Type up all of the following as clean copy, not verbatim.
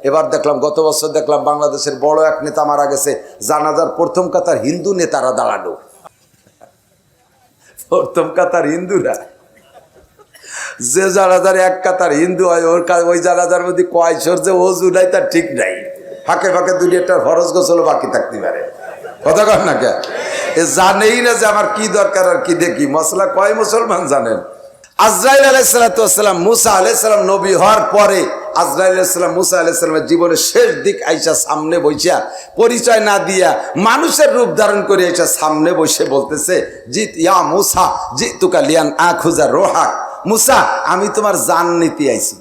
এবার দেখলাম গত বছর দেখলাম বাংলাদেশের বড় এক নেতা মারা গেছে, জানাজার প্রথম কাতার হিন্দু নেতারা দাঁড়ানো, প্রথম কাতার হিন্দুরা। যে জানাজার এক কাতার হিন্দু হয় ওই জানাজার মধ্যে কয়শোর যে ওজু নাই তার ঠিক নাই, ফাঁকে ফাঁকে দুনিয়াটার ফরজ গোসল বাকি থাকতে পারে। কথা কর না কে, এ জানেই না যে আমার কি দরকার আর কি দেখি মশলা। কয় মুসলমান জানেন? আজরাইল আলাইহিসসালাম মুসা আলাইহিসসালাম নবী হওয়ার পরে আজরাইল আলাইহিসসালাম মুসা আলাইহিসসালামের জীবনের শেষ দিক আইসা সামনে বইসা, পরিচয় না দিয়া মানুষের রূপ ধারণ করে আইসা সামনে বসে বলতেছে, জিত ইয়া মুসা জিতুকা লিয়ান আখুজা রোহাক। মুসা আমি তোমার জান নিতে আইছি,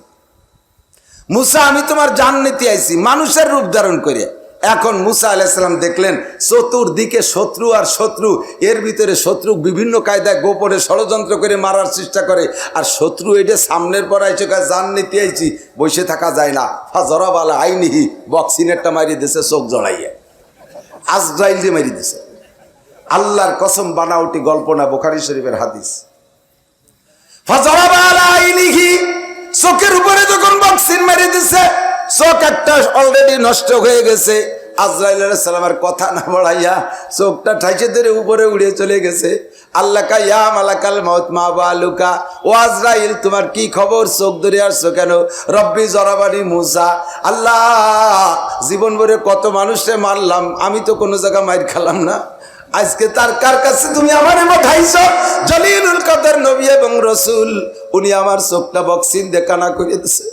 মুসা আমি তোমার জান নিতে আইছি, মানুষের রূপ ধারণ করে। এখন মুসা আলাইহিসসালাম দেখলেন চতুর্দিকে শত্রু আর শত্রু, এর ভিতরে শত্রু বিভিন্ন কায়দায় গোপনে ষড়যন্ত্র করে মারার চেষ্টা করে, আর শত্রু এটা সামনের পর আইছে জান নিতে আইছি, বসে থাকা যায় না। ফাজরাব আলা আইনিহি, বক্সিনেরটা মারিয়ে দিয়েছে চোখ জড়াইয়া, আজরাইল দিয়ে মারিয়ে দিয়েছে। আল্লাহর কসম বানাউটি গল্প না, বুখারী শরীফের হাদিস। ফাজরাব আলা আইনিহি, চোখের উপরে যখন বক্সিন মারিয়ে দিয়েছে, চোখ একটা অলরেডি নষ্ট হয়ে গেছে। আজরাইল আলাইহিস সালামের কথা না বাড়াইয়া চোখটা ঠাইছে ধরে উপরে উড়ে চলে গেছে। আল্লাহ কা ইয়া মালাকাল মাউত মা বালুকা, ও আজরাইল তোমার কি খবর, চোখ ধরে আসছো কেন? রব্বি জরাবানি মুসা, আল্লাহ জীবন ভরে কত মানুষে মারলাম, আমি তো কোনো জায়গা মাইর খেলাম না, আজকে তার কার কাছে তুমি আমারে পাঠাইছো? জলিলুল কদর নবী এবং রসুল, উনি আমার চোখটা বক্সিন দিয়ে কানা করে দিছে।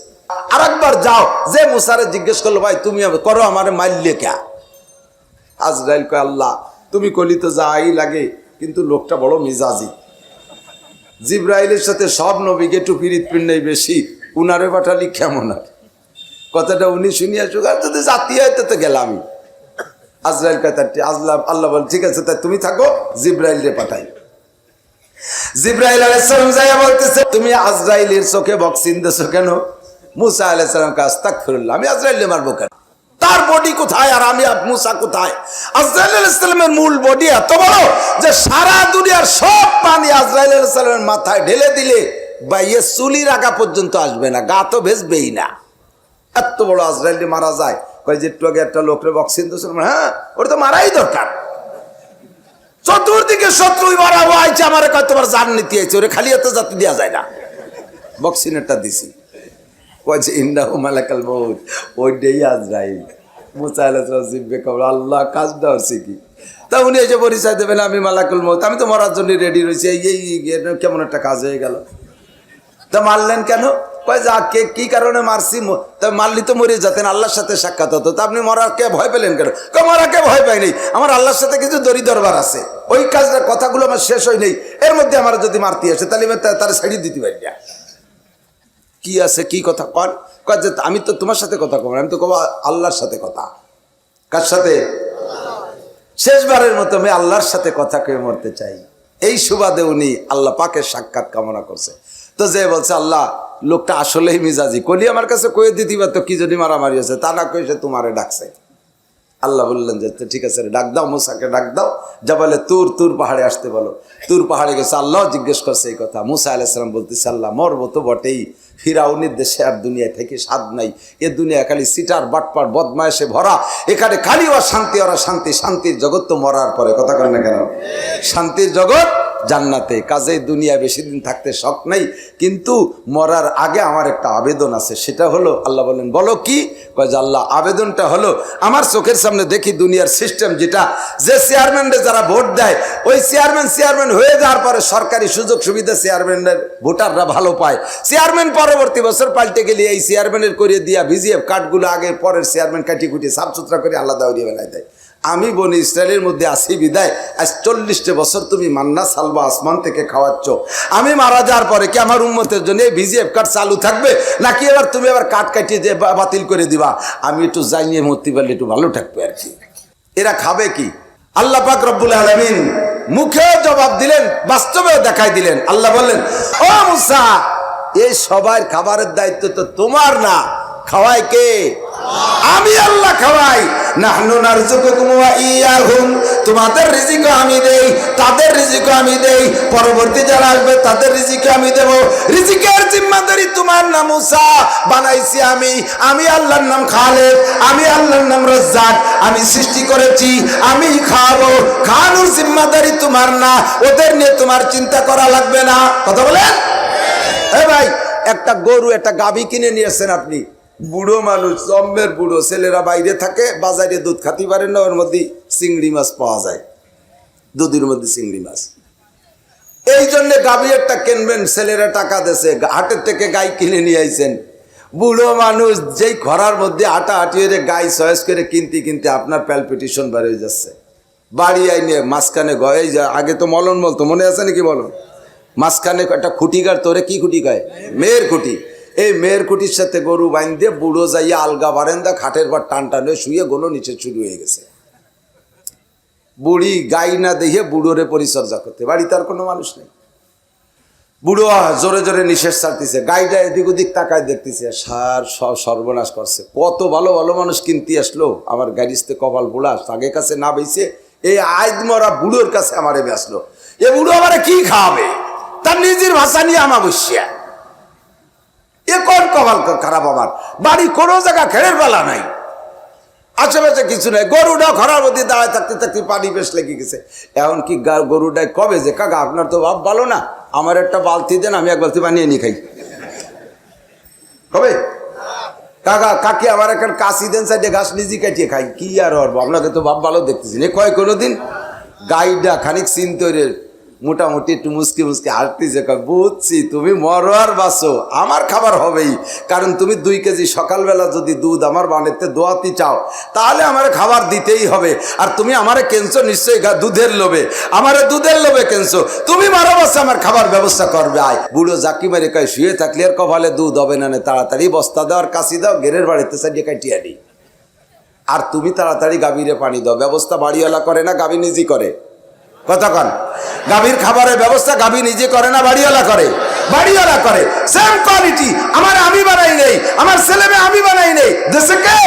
আর একবার যাও, যে মুসারে জিজ্ঞেস করলো ভাই তুমি করো আমার মারলে কে? আজরাইল কয় আল্লাহ তুমি কলি তো যাই লাগে, কিন্তু লোকটা বড় মিজাজি, জিব্রাইলের সাথে সব নবীকে একটু পিরিত পিন্নাই বেশি, উনারে পাঠালি কেমন হয়? কথাটা উনি শুনিয়া সুগার যদি জাতি হয় তো গেলাম। আজরাইল কয় আল্লাহ বল ঠিক আছে, তাই তুমি থাকো, জিব্রাইল রে পাঠাই। জিব্রাইল আলাইহিস সালাম যাইয়া বলতেছে তুমি আজরাইলের চোখে বক্সিন দিছো কেন? মুসা আলাইহিস সালাম কে আস্তাগফিরুল্লাহ, আমি আজরাইলকে মারবো কেন? তার বডি কোথায় আর আমি মুসা কোথায়? আজরাইল আলাইহিস সালামের মূল বডি এত বড় যে সারা দুনিয়ার সব পানি আজরাইল আলাইহিস সালামের মাথায় ঢেলে দিলে বাইয়ে চুলির আগা পর্যন্ত আসবে না, গা তো ভেজবেই না, এত বড় আজরাইলকে মারা যায়। কয় যে একটু আগে একটা লোকরে বক্সিন দিয়েছিল, হ্যাঁ ওটা তো মারাই দরকার, চতুর্দিকে শত্রুই মারাবো আইছে, আমার কয় তোমার জান নিতে আইছে, ওরে খালি এত জাতি দেওয়া যায় না, বক্সিনেরটা দিছি। কয় যে ইন্নাহু মালাকাল মউত, ওইটাই আজরাইল। মুসা আলাইহিস সালাম জিজ্ঞেস করল আল্লাহ কাজটা হচ্ছে কি? তা উনি এসে পরিচয় দেবেন আমি মালাকুল মউত, আমি তো মরার জন্য রেডি রয়েছি, এই কেমন একটা কাজ হয়ে গেল। তা মারলেন কেন? কয় যা কে কি কারণে মারছি, তা মারলি তো মরে যেতেন, আল্লাহর সাথে সাক্ষাৎ হতো, তা আপনি মরাকে ভয় পেলেন কেন? মরাকে ভয় পাই নেই, আমার আল্লাহর সাথে কিছু দড়ি দরবার আছে, ওই কাজটা কথাগুলো আমার শেষ হয় নেই, এর মধ্যে আমার যদি মারতে আসে তাহলে তারা ছাড়িয়ে দিতে পারি না। কি আছে কি কথা কন? কয় যে আমি তো তোমার সাথে কথা কব, আমি তো কব আল্লাহর সাথে কথা। কার সাথে? শেষবারের মতো আমি আল্লাহর সাথে কথা কয়ে মরতে চাই। এই সুবাদে উনি আল্লাহ পাকের সাক্ষাৎ কামনা করছে। তো যে বলছে আল্লাহ লোকটা আসলেই মিজাজি, কলি আমার কাছে কয়ে দিতে পারতো কি যদি মারামারি হয়েছে, তা না কয়ে সে তোমারে ডাকছে। আল্লাহ বললেন যে ঠিক আছে ডাক দাও, মুসাকে ডাক দাও, জাবালে তুর পাহাড়ে আসতে বলো। তুর পাহাড়ে গেছে, আল্লাহ জিজ্ঞেস করছে এই কথা। মুসা আলাইহিস সালাম বলতেছে আল্লাহ মরবো তো বটেই, ফিরাউনের দেশে আর দুনিয়ায় থেকে স্বাদ নাই, এ দুনিয়া খালি সিটার বাটপার বদমায়েশে ভরা, এখানে খালি ওরা শান্তি, ওরা শান্তি, শান্তির জগৎ তো মরার পরে, কথা করেন না কেন? শান্তির জগৎ জান্নাতে, কাজে দুনিয়া বেশি দিন থাকতে শখ নাই, কিন্তু মরার আগে আমার একটা আবেদন আছে, সেটা হলো, আল্লাহ বলেন বলো কি? কয় যে আল্লাহ আবেদনটা হলো আমার চোখের সামনে দেখি দুনিয়ার সিস্টেম যেটা, যে চেয়ারম্যানদের যারা ভোট দেয় ওই চেয়ারম্যান হয়ে যাওয়ার পরে সরকারি সুযোগ সুবিধা চেয়ারম্যানের ভোটাররা ভালো পায়, চেয়ারম্যান পরবর্তী বছর পাল্টে গেলে এই চেয়ারম্যানের করে দিয়া ভিজিএফ কার্ডগুলো আগে পরের চেয়ারম্যান কাটি কুটি সাফ সুতরা করে আলাদা উড়িয়ে বেলায় দেয়। আমি বনি ইসরায়েলের মধ্যে আসি বিদায় আজ 40টা বছর তুমি মান্না সালবা আসমান থেকে খাওয়াচ্ছ, আমি মারা যাওয়ার পরে কি আমার উম্মতের জন্য এই ভিজিএফ কার্ড চালু থাকবে, নাকি এবার তুমি আবার কার্ড কাটিয়ে যে বাতিল করে দিবা? আমি একটু জানিয়ে মরতে পারলে একটু ভালো থাকবে আর কি। এরা খাবে কি? আল্লাহ পাক রব্বুল আলামিন মুখেও জবাব দিলেন, বাস্তবেও দেখাই দিলেন। আল্লাহ বললেন ও মুসা এই সবার খাবারের দায়িত্ব তো তোমার না, খাওয়ায় কে? আমি আল্লাহ খাওয়াই। নাহনু নারযুকুকুম ওয়া ইয়াহুম, তোমাদের রিজিক আমি দেই, তাদের রিজিক আমি দেই, পরবর্তী যারা আসবে তাদের রিজিক আমি দেব। রিজিকের জিম্মাদারি তোমার না মুসা, বানাইছি আমি আল্লাহর নাম খালেক, আমি আল্লাহর নাম রাজ্জাক, আমি সৃষ্টি করেছি, আমি খাবো, খাওয়ানোর জিম্মাদারি তোমার না, ওদের নিয়ে তোমার চিন্তা করা লাগবে না। কথা বলেন? এই ভাই, একটা গরু একটা গাভী কিনে নিয়েছেন আপনি, বুড়ো মানুষ, জম্মের বুড়ো, ছেলেরা বাইরে থাকে, বাজারে দুধ খাতে পারেন না, ওর মধ্যে চিংড়ি মাছ পাওয়া যায়, দুধের মধ্যে চিংড়ি মাছ। এই জন্য গাভী একটা কিনবেন, ছেলেরা টাকা দেছে, হাটের থেকে গাই কিনে নিয়ে আইছেন। বুড়ো মানুষ যেই খরার মধ্যে হাঁটাহাঁটি হয়ে গাই চয়েস করে কিনতে কিনতে আপনার প্যালপিটেশন বার হয়ে যাচ্ছে। বাড়ি আইনে মাঝখানে গয়ে যা, আগে তো মলন বলতো, মনে আছে নাকি বলুন? মাঝখানে একটা খুঁটি গাড়, তোরে কি খুঁটি গায়? মেয়ের খুঁটি। এই মেয়ের খুঁটির সাথে গরু বাইন দিয়ে বুড়ো যাইয়া আলগা বারেন্দা খাটের পর টান টান হয়ে শুয়ে গোলো নিচে শুরু হয়ে গেছে। বুড়ি গাই না দেখে বুড়োরে পরিচর্যা করতে, বাড়ি তার কোনো মানুষ নেই। বুড়ো জোরে জোরে নিঃশ্বাস ছাড়তেছে, গাইটা এদিক ওদিক তাকায় দেখতেছে, সার সব সর্বনাশ করছে। কত ভালো ভালো মানুষ কিনতে আসলো, আমার গাড়িতে কপাল বুড়া, আগে কাছে না বেছে এই আইদ মরা বুড়োর কাছে আমারে বেসলো। এ বুড়ো আমারে কি খাওয়াবে? তার নিজের ভাষা নিয়ে আমার বসিয়া, এ কোন কপাল খারাপ আমার, বাড়ি কোনো জায়গা খেড়ের বেলা নাই, আশেপাশে কিছু নাই, গরুটা খরার মধ্যে দাঁড়ায় থাকতে থাকতে পানি বেশ লেগে গেছে। এখন কি গরুটায় কবে যে, কাকা আপনার তো ভাব ভালো না, আমার একটা বালতি দেন, আমি এক বালতি বানিয়ে নিয়ে খাই। কবে কাকা কাকি আমার একটা কাশি দেন, সাইডে ঘাস নিজে কাটিয়ে খাই, কি আর হবো, আপনাকে তো ভাব ভালো দেখতেছি না। কয় কোনোদিন গাইডা খানিক চিন্তরের মোটামুটি একটু মুসকি মুসকি হাঁটতেছে, বুঝছি তুমি মরো আর বাঁচো, আমার খাবার হবেই, কারণ তুমি 2 কেজি সকালবেলা যদি দুধ আমার বানাতে দোয়াতে চাও, তাহলে আমার খাবার দিতেই হবে। আর তুমি আমারে কেনছো নিশ্চয়ই দুধের লোভে, আমারে দুধের লোভে কেনছো, তুমি মারো বাচ্চা আমার খাবার ব্যবস্থা করবে। আয় বুড়ো জাকি মারে কয়, শুয়ে থাকলে আর কপালে দুধ হবে না, তাড়াতাড়ি বস্তা দাও আর কাশি দাও, গেরের বাড়িতে সাইডে কাটিয়ে আনি, আর তুমি তাড়াতাড়ি গাভীরে পানি দাও। ব্যবস্থা বাড়িওয়ালা করে না, গাভী নিজে করে? কতক্ষণ? গাভীর খাবারের ব্যবস্থা গাভী নিজে করে না বাড়িওয়ালা করে? বাড়িওয়ালা করে। সেম কোয়ালিটি আমার আমি বানাই নেই, আমার ছেলে মেয়ে আমি বানাই নেই, দেশে কে?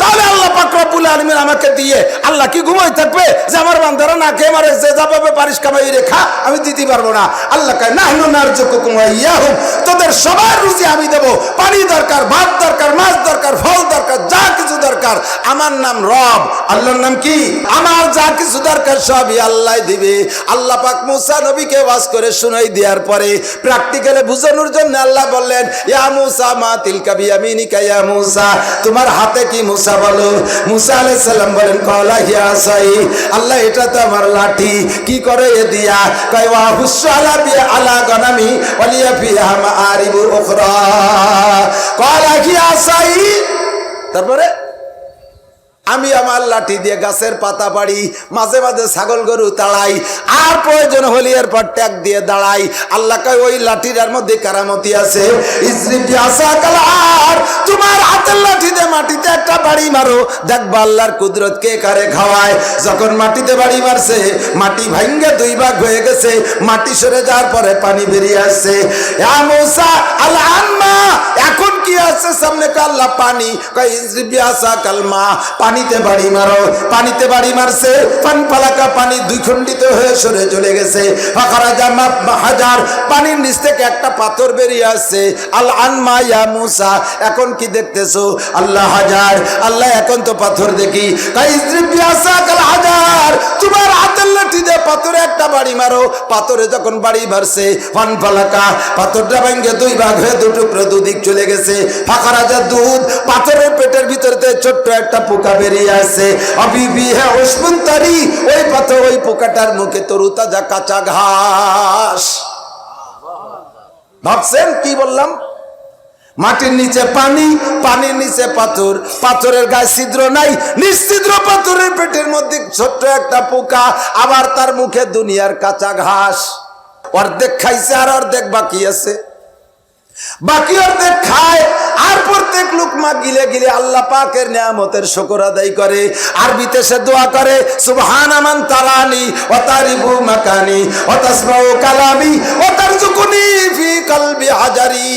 তাহলে আল্লাহ পাক রব্বুল আলামিন আমাকে দিয়ে আল্লাহ কি ঘুমাই থাকবে যে আমার বান্দারা না খেয়ে মারে, যে যাবে পারিস কামাই রেখা আমি দিতে পারবো না? আল্লাহ কয় নাহনু নারযুকুকুম ওয়া ইয়াহুম, তোদের সবার রুজি আমি দেব। পানি দরকার, ভাত দরকার, মাছ দরকার, ফল দরকার, যা কিছু দরকার, আমার নাম রব, আল্লাহর নাম কি? আমার যা কিছু দরকার সবই আল্লাহ দিবে। আল্লাহ পাক মুসা নবীকে ওয়াজ করে শুনাই দেওয়ার পরে প্র্যাকটিক্যালে বুঝানোর জন্য আল্লাহ বললেন, ইয়া মুসা মা তিলকা বিয়ামিনিকা, ইয়া মুসা তোমার হাতে কি মুসা বলো? মুসা আলাইহিস সালাম বলেন, কলা হিয়া আসাই, আল্লাহ এটা তো আমার লাঠি, কি করে এ দিয়া? কয় ওয়া হুসু আলা বি আলা গনামি ওয়ালিয়া ফিহা মাআরিবু উখরা, কলা হিয়া আসাই। তারপরে আমি আমার লাঠি দিয়ে গাছের পাতা পাড়ি, মাঝে মাঝে ছাগল গরু তাড়াই, আর প্রয়োজন হলে এরপর ট্যাগ দিয়ে দাঁড়াই। আল্লাহ কয় ওই লাঠিটার মধ্যে কারামতি আছে। তোমার হাতের লাঠি দিয়ে মাটিতে একটা বাড়ি মারো, দেখবা আল্লাহর কুদরত কে কারে খাওয়ায়। যখন মাটিতে বাড়ি মারছে, মাটি ভাঙ্গে 2 ভাগ হয়ে গেছে, মাটি সরে যাওয়ার পরে পানি বেরিয়ে আসছে। ইয়া মুসা আল আনমা, এখন কি আছে সামনে? আল্লাহ পানি। কয় ইজরিবি আসা কালমা, পানিতে বাড়ি মারো। পানিতে বাড়ি মারছে, পান পালাকা পানি 2 খণ্ডিত হয়ে সরে চলে গেছে। ফাখারাজা হাজার, পানির নিচ থেকে একটা পাথর বেরিয়ে আসছে। আল আনমা ইয়া মুসা, এখন কি দেখতেছো? আল্লাহ হাজার। আল্লাহ এখন তো পাথর দেখি। কয় ইজরিবি আসা কাল হাজার, তোমার হাতের লাঠি দিয়ে পাথরে একটা বাড়ি মারো। পাথরে যখন বাড়ি মারছে, পান পালাকা পাথরটা ভেঙে 2 ভাগ হয়ে 2 টুকরো দুদিক চলে গেছে। ফাখারাজা দুধ, পাথরের পেটের ভিতরতে ছোট্ট একটা পোকা বেরিয়ে আসে। অবিবি হ্যাঁ উসমুনতারি, ওই পাথর ওই পোকাটার মুখে তরু তাজা কাঁচা ঘাস। ভাবছেন কি বললাম? মাটির নিচে পানি, পানির নিচে পাথর, পাথরের গায়ে ছিদ্র নাই, নিশ্চিদ্র পাথরের পেটের মধ্যে ছোট্ট একটা পোকা, আবার তার মুখে দুনিয়ার কাঁচা ঘাস। অর্ধেক খাইছে আর অর্ধেক বাকি আছে, বাকি অর্ধেক খায় আর প্রত্যেক লুকমা গিলে গিলে আল্লাহ পাকের নিয়ামতের শুকর আদায় করে। আরবিতে সে দোয়া করে সুবহানা মান তারানি ওয়া তারিবু মাকানি ওয়া তাসমাউ কালামি ওয়া তারযুকুনি ফি কলবি হাজারি।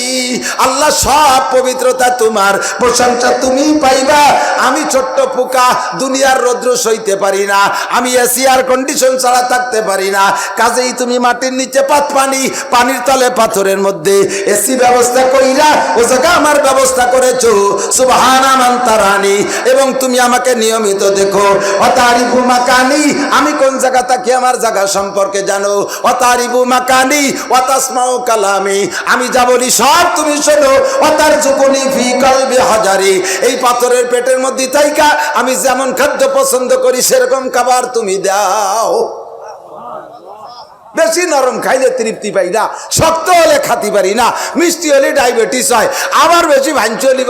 আল্লাহ সব পবিত্রতা তোমার, প্রশংসা তুমি পাইবা। আমি ছোট্ট পোকা, দুনিয়ার রৌদ্র সইতে পারি না, আমি এসি এয়ার কন্ডিশন ছাড়া থাকতে পারি না, কাজেই তুমি মাটির নিচে পাত পানি, পানির তলে পাথরের মধ্যে এসি ব্যবস্থা কইরা ও জায়গা আমার ব্যবস্থা করেছো। সুবহানা মান তারানি, এবং তুমি আমাকে নিয়মিত দেখো। অতারিবু মাকানি, আমি কোন জায়গা থাকি আমার জায়গা সম্পর্কে জানো। অতারিবু মাকানি ওয়া তাসমাউ কালামি, আমি যা বলি সব তুমি শোনো। অতারযুকুনি ফি কলবি হাজারি, এই পাথরের পেটের মধ্যে থাইকা আমি যেমন খাদ্য পছন্দ করি সেরকম খাবার তুমি দাও। বেশি নরম খাইলে তৃপ্তি পাই না, শক্ত হলে খাতি পারি না, মিষ্টি হলে ডায়াবেটিস হয়, আবার বেশি ভাঞ্চি হলে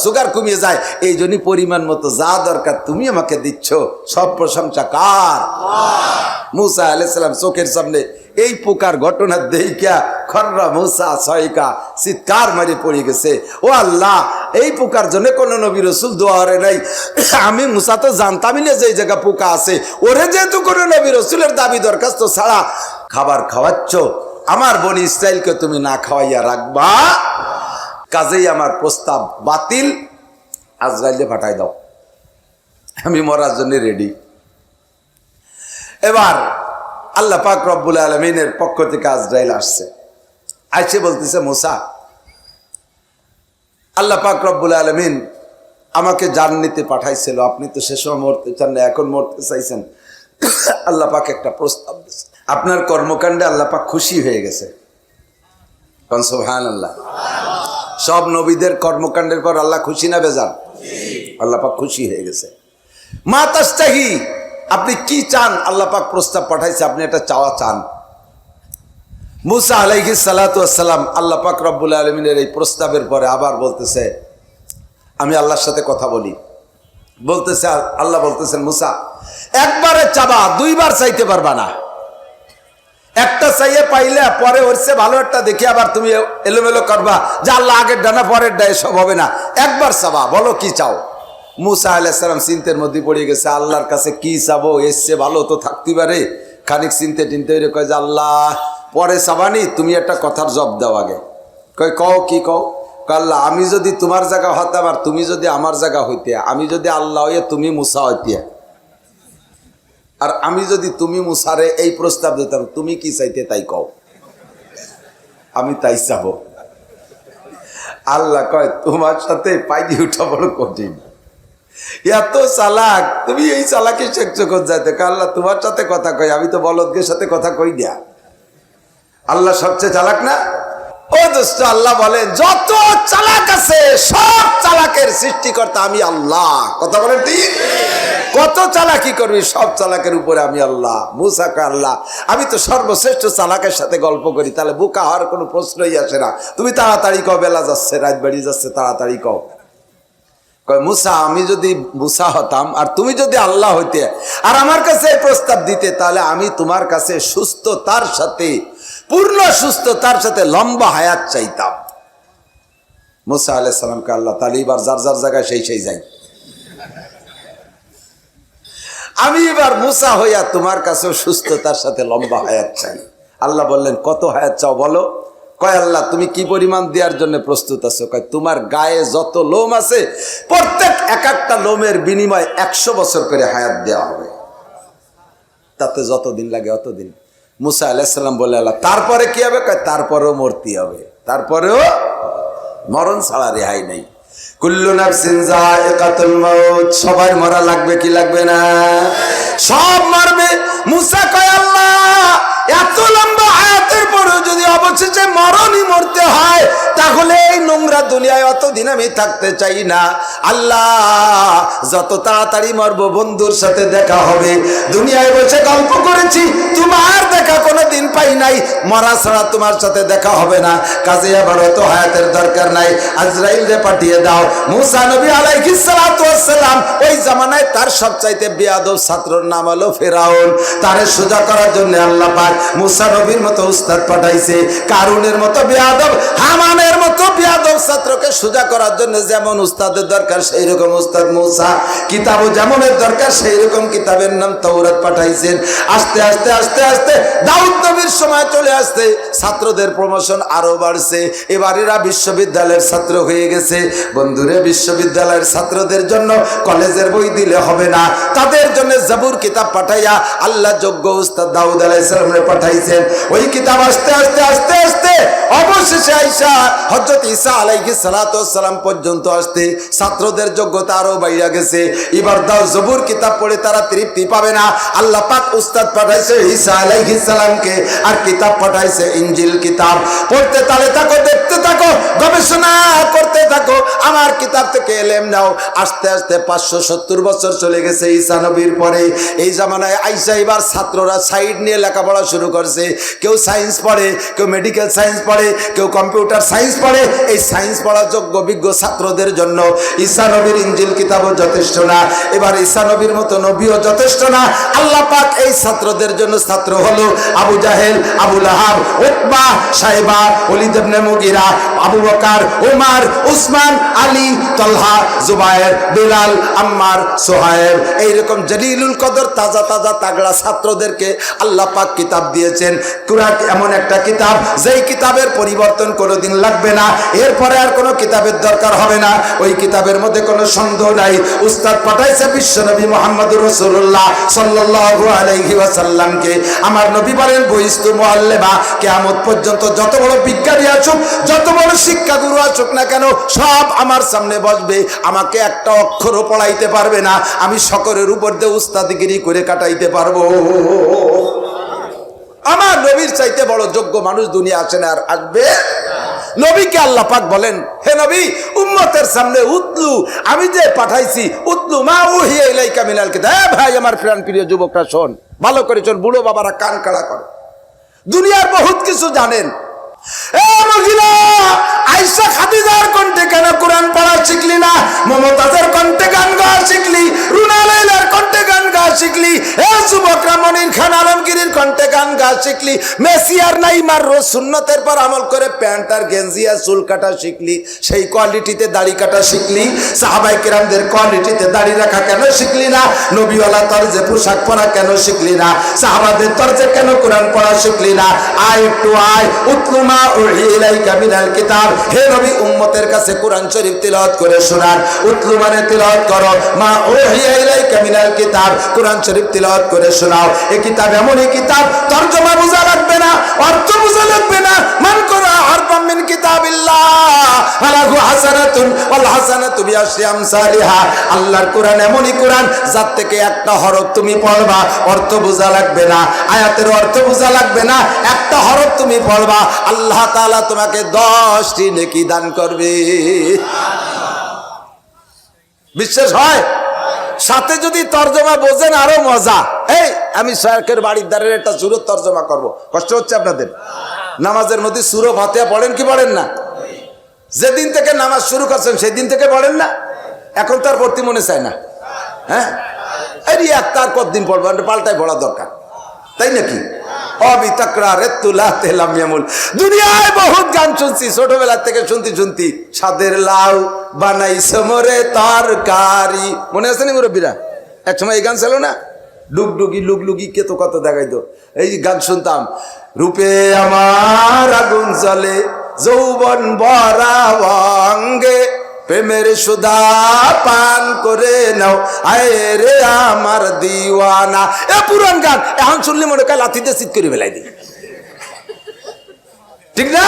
সুগার কমিয়ে যায়। এই জন্যই পরিমাণ মতো যা দরকার তুমি আমাকে দিচ্ছ। সব প্রশংসা কার? মুসা আলাইহিস সালাম চোখের সামনে এই পোকার ঘটনা দেখিয়া খররা মুসা সয়কা চিৎকার মারি পড়ে গেছে, ও আল্লাহ, এই পোকার জন্য কোন নবী রাসূল দোয়া করে নাই। আমি মুসা তো জানতামই না যে এই জায়গা পোকা আছে, ওরে যেহেতু কোনো নবী রাসূলের দাবি দরখাস্ত ছাড়া খাবার খাওয়াচ্ছ, আমার বনি ইসরাইলকে তুমি না খাওয়াইয়া রাখবা, কাজেই আমার প্রস্তাব বাতিল, আজরাইলে পাঠাই দাও, আমি মরার জন্য রেডি। এবার আল্লাহ পাক রব্বুল আলামিনের পক্ষ থেকে আজরাইল আসছে, আইসে বলতেছে মুসা, আল্লাহ পাক রব্বুল আলামিন আমাকে জান নিতে পাঠাইছিল, আপনি তো সে সময় মরতে চান না, এখন মরতে চাইছেন। আল্লাহ পাক একটা প্রস্তাব দিয়েছে, আপনার কর্মকাণ্ডে আল্লাহ পাক খুশি হয়ে গেছে। সুবহানাল্লাহ। সব নবীদের কর্মকাণ্ডের পর আল্লাহ খুশি না বেজান? আল্লাহ পাক খুশি হয়ে গেছে। মা তাস্তাহি, আপনি কি চান? আল্লাহ পাক প্রস্তাব পাঠাইছে, আপনি এটা চাওয়া চান। মুসা আলাইহিস সালাতু ওয়াস সালাম আল্লাহ পাক রব্বুল আলামিনের এই প্রস্তাবের পরে আবার বলতেছে, আমি আল্লাহর সাথে কথা বলি। বলতেছে, আল্লাহ বলতেছেন মুসা, একবারে চাবা, দুইবার চাইতে পারবা না। একটা চাইয়ে পাইলে পরে হচ্ছে ভালো একটা দেখি আবার তুমি এলোমেলো করবা যে আল্লাহ আগের ডানা পরের ডায়ে, সব হবে না। একবার চাবা, বলো কি চাও। মুসা আলাইহিস সালাম চিন্তার মধ্যে পড়ে গেছে, আল্লাহর কাছে কি চাবো, এসছে ভালো তো থাকতে পারে। খানিক চিনতে টিনতে কয় যে আল্লাহ পরে চাবানি, তুমি একটা কথার জবাব দাও আগে। কয় কও, কি কও? আল্লাহ, আমি যদি তোমার জায়গা হতাম আর তুমি যদি আমার জায়গা হইতে, আমি যদি আল্লাহ হইয়া তুমি মুসা হইতে, আর আমি যদি তুমি মুসারে এই প্রস্তাব দিতাম, তুমি কি চাইতে তাই কও, আমি তাই চাবো। আল্লাহ কয় তোমার সাথে পাইনি উঠা বড় কঠিন, এত চালাক, তুমি এই চালাকি শেখছো কোন যাইতে? আল্লাহ তোমার সাথে কথা কই, আমি তো বলদদের সাথে কথা কই না। আল্লাহ সবচেয়ে চালাক না? ও দোস্ত, আল্লাহ বলেন যত চালাক আছে সব চালাকের সৃষ্টিকর্তা আমি আল্লাহ। কথা বলেন ঠিক? কত চালাকি করবি, সব চালাকের উপরে আমি আল্লাহ। মুসা কয় আল্লাহ, আমি তো সর্বশ্রেষ্ঠ চালাকের সাথে গল্প করি, তাহলে বোকা হওয়ার কোনো প্রশ্নই আসে না। তুমি তাড়াতাড়ি কও, বেলা যাচ্ছে, রাত বাড়ি যাচ্ছে, তাড়াতাড়ি কও। কয় মুসা, আমি যদি মুসা হতাম আর তুমি যদি আল্লাহ হইতে আর আমার কাছে এই প্রস্তাব দিতে, তাহলে আমি তোমার কাছে সুস্থতার সাথে, পূর্ণ সুস্থতার সাথে লম্বা হায়াত চাইতাম। মুসা আলাইহিস সালামকে আল্লাহ তাহলে এবার যার যার জায়গায় সেই যাই, আমি এবার মুসা হইয়া তোমার কাছেও সুস্থতার সাথে লম্বা হায়াত চাই। আল্লাহ বললেন কত হায়াত চাও বলো? কয় আল্লাহ তুমি কি পরিমাণ দেওয়ার জন্য প্রস্তুত আছো? কয় তোমার গায়ে যত লোম আছে প্রত্যেক এক একটা লোমের বিনিময়ে 100 বছর করে হায়াত দেওয়া হবে, তাতে যতদিন লাগে অতদিন। মুসা আলাইহিস সালাম বলে আল্লাহ তারপরে কি হবে? কয় তারপরেও মরতে হবে, তারপরেও মরণ ছাড়া রেহাই নেই। কুল্লু নাফসিন যায়িকাতুল মাউত, সবাই মরা লাগবে কি লাগবে না? সব মরবে। মুসা কয় আল্লাহ এত লম্বা হায়াতের পরেও যদি অবশেষে মরণই মরতে হয়, তাহলে এই নোংরা দুনিয়ায় অতদিন আমি থাকতে চাই না। আল্লাহ যত তাড়াতাড়ি মরবো বন্ধুর সাথে দেখা হবে। দুনিয়ায় বসে গল্প করেছি, তোমার দেখা কোনোদিন পাই নাই, মরা ছাড়া তোমার সাথে দেখা হবে না। কাজে আবার অত হায়াতের দরকার নাই, আজরাইলকে পাঠিয়ে দাও। মুসা নবী আলাইহিস সালাতু ওয়াস সালাম ওই জামানায় তার সবচাইতে বেয়াদব ছাত্রর নাম হলো ফেরাউন। তারে সোজা করার জন্য আল্লাহ পাক মুসা নবীর মতো উস্তাদ পাঠাইছে। কারুনের মতো বেয়াদব, হামানের মতো বেয়াদব ছাত্রকে সোজা করার জন্য যেমন উস্তাদের দরকার সেই রকম উস্তাদ মুসা, কিতাবও যেমনের দরকার সেই রকম কিতাবের নাম তাওরাত পাঠাইছেন। আস্তে আস্তে আস্তে আস্তে দাউদ নবীর সময় চলে আসতে ছাত্রদের প্রমোশন আরো বাড়ছে। এবার এরা বিশ্ববিদ্যালয়ের ছাত্র হয়ে গেছে। বন্ধুরে, বিশ্ববিদ্যালয়ের ছাত্রদের জন্য কলেজের বই দিলে হবে না, তাদের জন্য জাবুর কিতাব পাঠাইয়া আল্লাহ যোগ্য উস্তাদ দাউদ আলাইহিস সালামকে পাঠাইছেন। ওই কিতাব আস্তে আস্তে আস্তে আস্তে অবশেষে আইসা হযরত ঈসা আলাইহিস সালাতু ওয়াস সালাম পর্যন্ত আসতে ছাত্রদের যোগ্যতা আরো বাইরে গেছে। এবার দাও জবুর কিতাব পড়ে তারা তৃপ্তি পাবে না, আল্লাহ পাক উস্তাদ পাঠাইছে ঈসা আলাইহিস সালামকে, আর কিতাব পাঠাইছে ইনজিল কিতাব। পড়তে তালে থাকো, দেখতে থাকো, গবেষণা করতে থাকো, আমার কিতাব থেকে এলেম নাও। আস্তে আস্তে 570 বছর চলে গেছে ঈসা নবীর পরে। এই জামানায় আইসা এবার ছাত্ররা সাইড নিয়ে লেখাপড়া শুরু করছে। কেউ সায়েন্স পড়ে, কেউ মেডিকেল সায়েন্স পড়ে, কেউ কম্পিউটার সায়েন্স পড়ে। এই সায়েন্স পড়া যোগ্য বিজ্ঞ ছাত্রদের জন্য ঈসা নবীর ইনজিল কিতাবও যথেষ্ট না, এবার ঈসা নবীর মতো নবীও যথেষ্ট না। আল্লাহ পাক এই ছাত্রদের জন্য ছাত্র হলো আবু জাহেল, আবু লাহাব, উতবা, সাইবা, ওলীদ ইবনে মুগীরা, আবু বকর, উমর, উসমান, আলী, তালহা, জুবায়ের, বিলাল, আম্মার, সুহাইব, এইরকম জলিলুল কদর তাজা তাজা তাগড়া ছাত্রদেরকে আল্লাহ পাক কিতাব দিয়েছেন। কুরআন এমন একটা কিতাব যেই কিতাবের পরিবর্তন কোনোদিন লাগবে না, এরপরে আর কোনো কিতাবের দরকার হবে না। ওই কিতাবের মধ্যে কোনো সন্দেহ নাই। উস্তাদ পাঠাইছে বিশ্বনবী মুহাম্মদুর রাসূলুল্লাহ সাল্লাল্লাহু আলাইহি ওয়াসাল্লামকে। আমার নবী বলেন বইস্তু মুআল্লিমা, কিয়ামত পর্যন্ত যত বড় বিজ্ঞানী আসুক, যত বড় শিক্ষাগুরু আসুক না কেন, সব আমার সামনে বসবে, আমাকে একটা অক্ষরও পড়াইতে পারবে না, আমি সকলের উপর দিয়ে উস্তাদগিরি করে কাটাইতে পারবো। আমার নবীর চাইতে বড় যোগ্য মানুষ দুনিয়া আসে না, আর আসবে। নবীকে আল্লাহ পাক বলেন, হে নবী, উম্মতের সামনে উতলু, আমি যে পাঠাইছি, উতলু মা উহিয়া ইলাইকা মিনাল কিতাব। ভাই আমার প্রাণ প্রিয় যুবকরা শোন, ভালো করে শোন, বুড়ো বাবারা কান কাড়া করে, দুনিয়ার বহুত কিছু জানেন। এ মহিলা, আয়েশা খাদিজার কণ্ঠে কেন কোরআন পড়া শিখলি না? মমতাজের কণ্ঠে গান গাওয়া শিখলি, রুনা লাইলার কণ্ঠে গান গাওয়া শিখলি, এ যুবকরা মনির খান আলমগীরের কণ্ঠে গান গাওয়া শিখলি, মেসি আর নাইমার রোজ সুন্নতের পর আমল করে প্যান্ট আর গেঞ্জি আর চুল কাটা শিখলি, সেই কোয়ালিটিতে দাড়ি কাটা শিখলি, সাহাবায়ে কেরামদের কোয়ালিটিতে দাড়ি রাখা কেন শিখলি না? নবীওয়ালা তরজে পোশাক পরা কেন শিখলি না? সাহাবাদের তরজে কেন কোরআন পড়া শিখলি না? আয় একটু আয়, উতলু মা উহিয়া ইলাইকা মিনাল কিতাব। হে নবী, উম্মতের কাছে কোরআন শরীফ তিলাওয়াত করে শোনান। উতলু মানে তিলাওয়াত করো, মা উহিয়া ইলাইকা মিনাল কিতাব, কোরআন শরীফ তিলাওয়াত করে শোনাও। এই কিতাব এমনই কিতাব, তরজমা বোঝা লাগবে না, অর্থ বোঝা লাগবে না। মান করা হারফাম মিন কিতাবিল্লাহ ফালাহু হাসানাতুন ওয়াল হাসানাতু বিআশরি আমসালিহা। আল্লাহর কোরআন এমনই কোরআন যার থেকে একটা হরফ তুমি পড়বা, অর্থ বোঝা লাগবে না, আয়াতের অর্থ বোঝা লাগবে না, একটা হরফ তুমি পড়বা, আল্লাহ তাআলা তোমাকে 10টি নেকি দান করবে। বিশ্বাস হয়? সাথে যদি তরজমা বোঝেন আরো মজা। এই আমি শায়খের বাড়ির দ্বারের একটা সূরা তরজমা করব, কষ্ট হচ্ছে আপনাদের? নামাজের মধ্যে সূরা ফাতিহা পড়েন কি পড়েন না? যেদিন থেকে নামাজ শুরু করছেন সেদিন থেকে পড়েন না? এখন তার পড়তে মনে চায় না? হ্যাঁ, এই একটার কতদিন পড়বো, পাল্টায় পড়া দরকার, তাই নাকি? দুনিয়ায় বহুত গান শুনছি, ছোটবেলা থেকে শুনতে শুনতে, সাদের লাউ বানাইছে মোরে তরকারি, মনে আছে না মুরব্বীরা? এক সময় এই গান ছিল না, ডুগডুগি লুগলুগি কে তো কত দেখাইতো, এই গান শুনতাম। রূপে আমার আগুন জ্বলে, যৌবন ভরা অঙ্গে, প্রেমের সুধা পান করে নাও, আয় রে আমার দিওয়ানা। এ পুরান গান এখন শুনলে মনে হয় লাথিতে চিৎ করে বেলাই দিই, ঠিক না?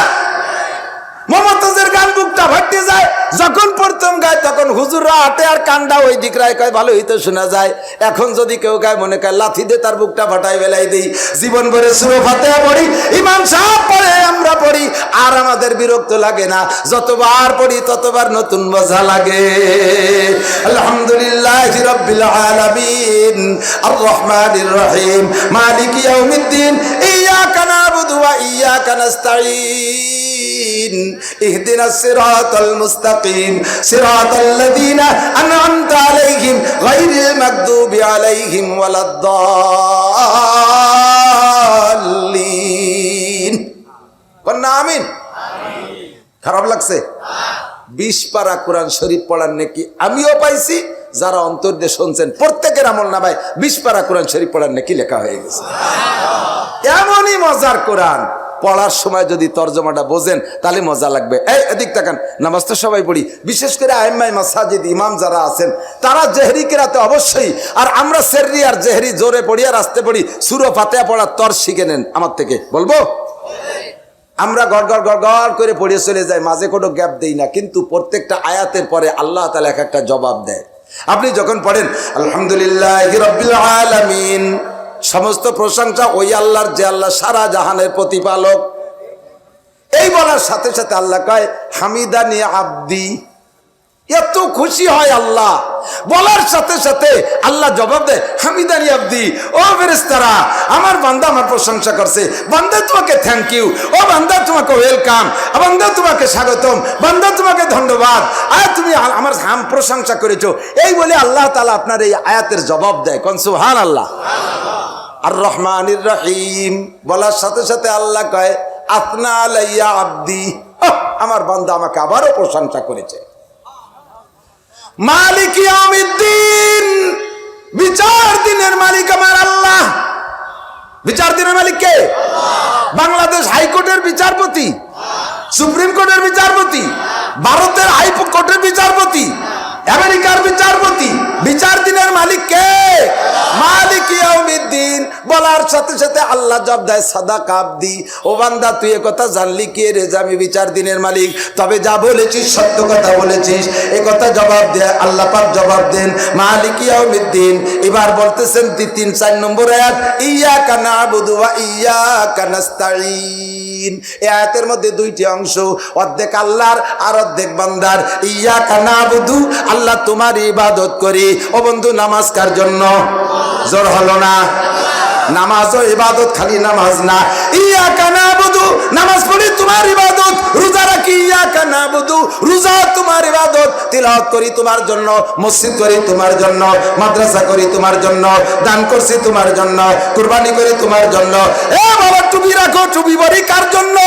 মমতাজের গান বুকটা ফাটতে যায়, যখন প্রথম গায় তখন হুজুররা হাটে আর কান্ডা ওই দিক রায় কয় ভালো হইতে শোনা যায়। এখন যদি কেউ গায় মনে কয় লাথি দিয়ে তার বুকটা ফাটাই বেলাই দিই। জীবন ভরে সূরা ফাতিহা পড়ি, ইমাম সাহেব পড়ে, আমরা পড়ি, আর আমাদের বিরক্ত লাগে না। যতবার পড়ি ততবার নতুন মজা লাগে। আলহামদুলিল্লাহ রাব্বিল আলামিন আর রহমানির রহিম মালিক ইয়াউমিদ্দিন ইয়াকা না'বুদু ওয়া ইয়াকা নাস্তাঈন ইহদিনাস সিরাতাল মুস্তাকিম সিরাতাল লাযীনা আন'আমতা আলাইহিম গায়রিল মাগদুবি আলাইহিম ওয়ালাদ-দাল্লিন। কন্না আমিন। খারাপ লাগছে? 20 পারা কোরআন শরীফ পড়ার নেকি আমিও পাইছি, যারা অন্তর দিয়ে শুনছেন প্রত্যেকের আমলনামায় 20 পারা কোরআন শরীফ পড়ার নেকি লেখা হয়ে গেছে। এমনই মজার কোরআন, পড়ার সময় যদি তর্জমাটা বোঝেন তাহলে মজা লাগবে। এই এদিক তাকান, নামাজ তো সবাই পড়ি, বিশেষ করে আইম্মায়ে মাসাজিদ ইমাম যারা আছেন তারা জেহরি কেরাতে অবশ্যই, আর আমরা সেররি আর জেহরি জোরে পড়ি আর আস্তে পড়ি। সূরা ফাতিহা পড়ার তর শিখে নেন আমার থেকে, বলবো? আমরা গড় গড় গড় গড় করে পড়ে চলে যাই, মাঝে কোনো গ্যাপ দেই না, কিন্তু প্রত্যেকটা আয়াতের পরে আল্লাহ তাআলা এক একটা জবাব দেয়। আপনি যখন পড়েন আলহামদুলিল্লাহি রাব্বিল আলামিন, সমস্ত প্রশংসা ওই আল্লাহর যে আল্লাহ সারা জাহানের প্রতিপালক, এই বলার সাথে সাথে আল্লাহ কয় হামিদানি আব্দি, এত খুশি হয় আল্লাহ, বলার সাথে সাথে আল্লাহ জবাব দেয় হামিদানি আব্দি, ও ফেরেশতারা আমার বান্দা আমার প্রশংসা করছে, বান্দা তোমাকে থ্যাংক ইউ, ও বান্দা তোমাকে ওয়েলকাম, বান্দা তোমাকে স্বাগতম, বান্দা তোমাকে ধন্যবাদ, আর তুমি আমার প্রশংসা করেছো। এই বলে আল্লাহ তাআলা আপনার এই আয়াতের জবাব দেয়। কোন সুবহানাল্লাহ। আর রহমানির রহিম বলার সাথে সাথে আল্লাহ কয় আতনা আলাইয়া আব্দি, আমার বান্দা আমাকে আবারও প্রশংসা করেছে। মালিক ইয়াউমিদ্দিন, বিচার দিনের মালিক আমার আল্লাহ। বিচার দিনের মালিক কে? বাংলাদেশ হাইকোর্টের বিচারপতি, সুপ্রিম কোর্টের বিচারপতি, ভারতের হাইকোর্টের বিচারপতি, আমেরিকার বিচারপতি। বিচার দিনের মালিক কে? মালিক ইয়াউমিদ্দিন। বলার সাথে সাথে আল্লাহ জবাব দেয় সাদাকা আব্দি, ও বান্দা তুই এ কথা জানলি কে রে যে আমি বিচার দিনের মালিক, তবে যা বলেছিস সত্য কথা বলেছিস, এ কথা জবাব দেয় আল্লাহ পাক জবাব দেন মালিক ইয়াউমিদ্দিন। এবার বলতেছেন 3-4 নম্বর আয়াত ইয়াকা না'বুদু ওয়া ইয়াকা নাস্তাঈন। এই আয়াতের মধ্যে 2টি অংশ, অর্ধেক আল্লাহর আর অর্ধেক বান্দার। ইয়াকা না'বুদু, আল্লাহ তোমার ইবাদত করি। ও বন্ধু নামাজ কার জন্য? জোর হলো না? নামাজও ইবাদত, খালি নামাজ না। ইয়াকা না'বুদু, নামাজ পড়ি তোমার ইবাদত। রোজা রাখি ইয়াকা না'বুদু, রোজা তোমার ইবাদত। তিলাওয়াত করি তোমার জন্য, মসজিদ করি তোমার জন্য, মাদ্রাসা করি তোমার জন্য, দান করছি তোমার জন্য, কুরবানি করি তোমার জন্য। এ বাবা টুপি রাখো, টুপি পরি কার জন্য?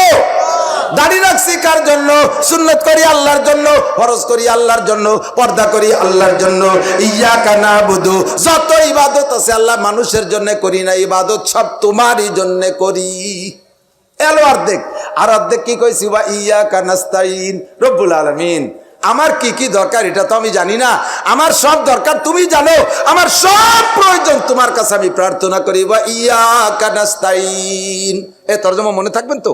দাড়ি রাখছি কার জন্য? সুন্নত করি আল্লাহর জন্য, ফরজ করি আল্লাহর জন্য, পর্দা করি আল্লাহর জন্য। ইয়াকা না'বুদু, যত ইবাদত আছে আল্লাহ মানুষের জন্য করি না, ইবাদত সব তোমারই জন্য করি। এলো অর্ধেক, আর অর্ধেক কি কইছি? ওয়া ইয়াকা নাস্তাঈন। রব্বুল আলামিন আমার কি কি দরকার এটা তো আমি জানি না, আমার সব দরকার তুমি জানো, আমার সব প্রয়োজন তোমার কাছে আমি প্রার্থনা করি। ওয়া ইয়াকা নাস্তাঈন। এই তরজমা মনে থাকবেন তো?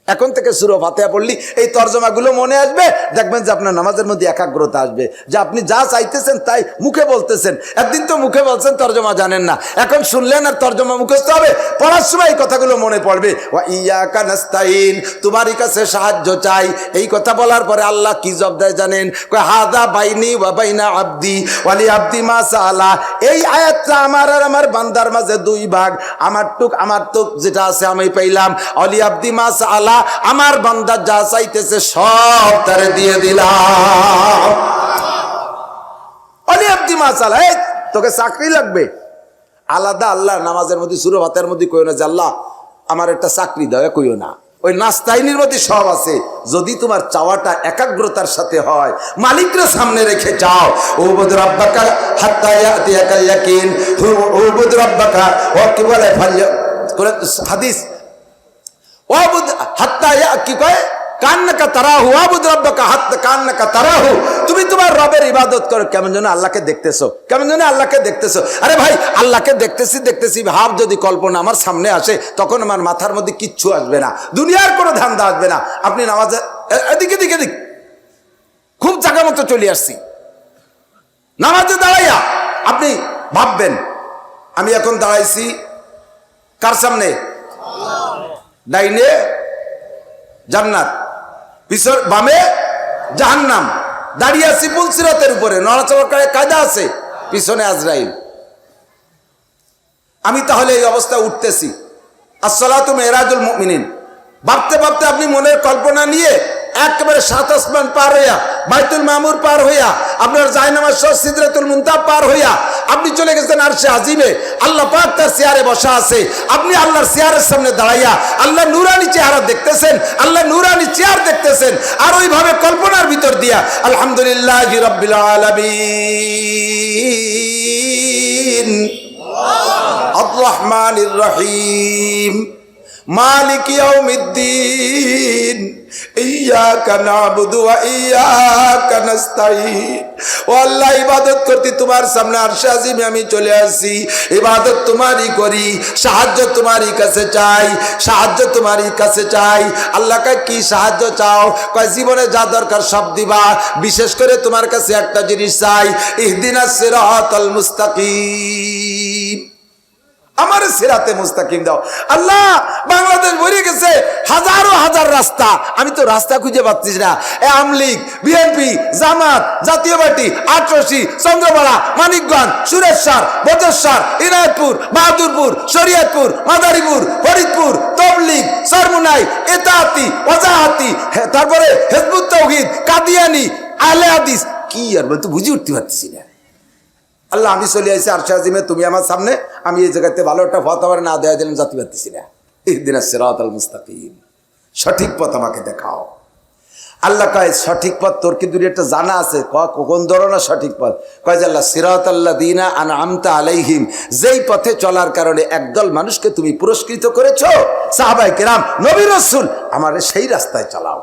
এখন থেকে সূরা ফাতিহা পড়লি এই তরজমাগুলো মনে আসবে, দেখবেন যে আপনার নামাজের মধ্যে একাগ্রতা আসবে, যে আপনি যা চাইতেছেন তাই মুখে বলতেছেন। একদিন তো মুখে বলছেন তরজমা জানেন না, এখন শুনলেন আর তরজমা মুখস্থ হবে, পড়ার সময় এই কথাগুলো মনে পড়বে। ওয়া ইয়াকা নাস্তাঈন, তোমারই কাছে সাহায্য চাই। এই কথা বলার পরে আল্লাহ কি জবাব দেয় জানেন? কয় হাযা বাইনি ওয়া বাইনা আব্দি ওয়ালি আব্দি মা সাআলা। এই আয়াতটা আমার আর আমার বান্দার মাঝে 2 ভাগ। আমার টুক যেটা আছে আমি পাইলাম, ওয়ালি আব্দি মা সাআলা, আমার বান্দা যা চাইতেছে সব তারে দিয়ে দিলাম। ওয়ালি আব্দি মা সাআলা, এই তোকে চাকরি লাগবে, আলাদা আল্লাহ নামাজের মধ্যে সূরা ফাতিহার মধ্যে কইও না যে আল্লাহ আমার একটা চাকরি দাও, কইও না। ওই নাস্তাইনের মধ্যে সব আছে, যদি তোমার চাওয়াটা একাগ্রতার সাথে হয়, মালিকের সামনে রেখে চাও। উবুদ রাব্বাকা হাত্তা ইয়াতিয়াকাল ইয়াকিন, উবুদ রাব্বাকা ও কি বলে হাদিস, উবুদ হাত্তা কি কয় কান্নাকা তারাহু, উবুদ রাব্বাকা হাত্তা কান্নাকা তারাহু। তুমি তোমার রবের ইবাদত করো কেমন যেন আল্লাহকে দেখতেছো, কেমন যেন আল্লাহকে দেখতেছো। আরে ভাই আল্লাহকে দেখতেছি ভাব যদি কল্পনা আমার সামনে আসে, তখন আমার মাথার মধ্যে কিচ্ছু আসবে না, দুনিয়ার কোনো ধান্দা আসবে না। আপনি নামাজে এদিক খুব জায়গা মতো চলে আসছি, নামাজে দাঁড়াইয়া আপনি ভাববেন আমি এখন দাঁড়াইছি কার সামনে? ডাইনে জান্নাত, পিছর বামে জাহান্নাম, দাঁড়িয়ে আছি পুলসিরাতের উপরে, নড়াচড়া করে কায়দা আছে। পিছনে আজরাইল। আমি তাহলে এই অবস্থায় উঠতেছি, আসসালাতু মেরাজুল মুমিনিন ভাবতে ভাবতে আপনি মনের কল্পনা নিয়ে একেবারে 7 আসমান পার হইয়া, বাইতুল মামুর পার হইয়া, আপনার জায়নামাজ সহ সিদরাতুল মুনতাহা পার হইয়া আপনি চলে গেছেন আরশে আজিমে। আল্লাহ পাক তার চেয়ারে বসা আছে, আপনি আল্লাহর চেয়ারের সামনে দাঁড়াইয়া আল্লাহ নূরানি চেহারা দেখতেছেন, আল্লাহ নূরানি চেয়ার দেখতেছেন। আর ওইভাবে কল্পনার ভিতর দিয়া আলহামদুলিল্লাহি রাব্বিল আলামিন আর রহমানির রহিম মালিক ইয়াউমিদ্দিন ইয়্যাকা না'বুদু ওয়া ইয়্যাকা নাস্তাঈন। ও আল্লাহ, ইবাদত করতে তোমার সামনে আরশে আজিমে আমি চলে আসি, ইবাদত তোমারই করি, সাহায্য তোমারই কাছে চাই, সাহায্য তোমারই কাছে চাই। আল্লাহকে কি সাহায্য চাও? কয় জীবনে যা দরকার সব দিবা, বিশেষ করে তোমার কাছে একটা জিনিস চাই, ইহদিনাস সিরাতাল মুস্তাকিম, আমার সিরাতে মুস্তাকিম দাও। আল্লাহ, বাংলাদেশ ভরে গেছে হাজারো হাজার রাস্তা, আমি তো রাস্তা খুঁজে পাচ্ছি না। আমলিগ, বিএনপি, জামাত, জাতীয় পার্টি, আটরশি, চন্দ্রপাড়া, মানিকগঞ্জ, সুরেশ্বর, বজেশ্বর, ইনায়তপুর, বাহাদুরপুর, শরীয়তপুর, মাদারীপুর, ফরিদপুর, তবলিগ, সরমুনাই, এতাহাতি, ওয়াজাহাতি, তারপরে হিজবুত তাওহীদ, কাদিয়ানি, আহলে হাদিস, কি আর বলতো বুঝে উঠতে পারতেছি না। আল্লাহ, আমি চলে আসছি আরশে আজিমে, তুমি আমার সামনে, আমি এই জায়গাতে ভালো একটা ফতোয়া না দেওয়া দিলাম, জাতি পারতেছি না। ইহদিনাস সিরাতাল মুস্তাকিম, সঠিক পথ আমাকে দেখাও। আল্লাহ কয় সঠিক পথ তোর কি দূরে একটা জানা আছে? কোন ধরনের সঠিক পথ? কয় যে আল্লাহ সিরাতাল্লাযীনা আনআমতা আলাইহিম, যেই পথে চলার কারণে একদল মানুষকে তুমি পুরস্কৃত করেছো, সাহাবায়ে কেরাম, নবী রাসূল, আমারে সেই রাস্তায় চালাও।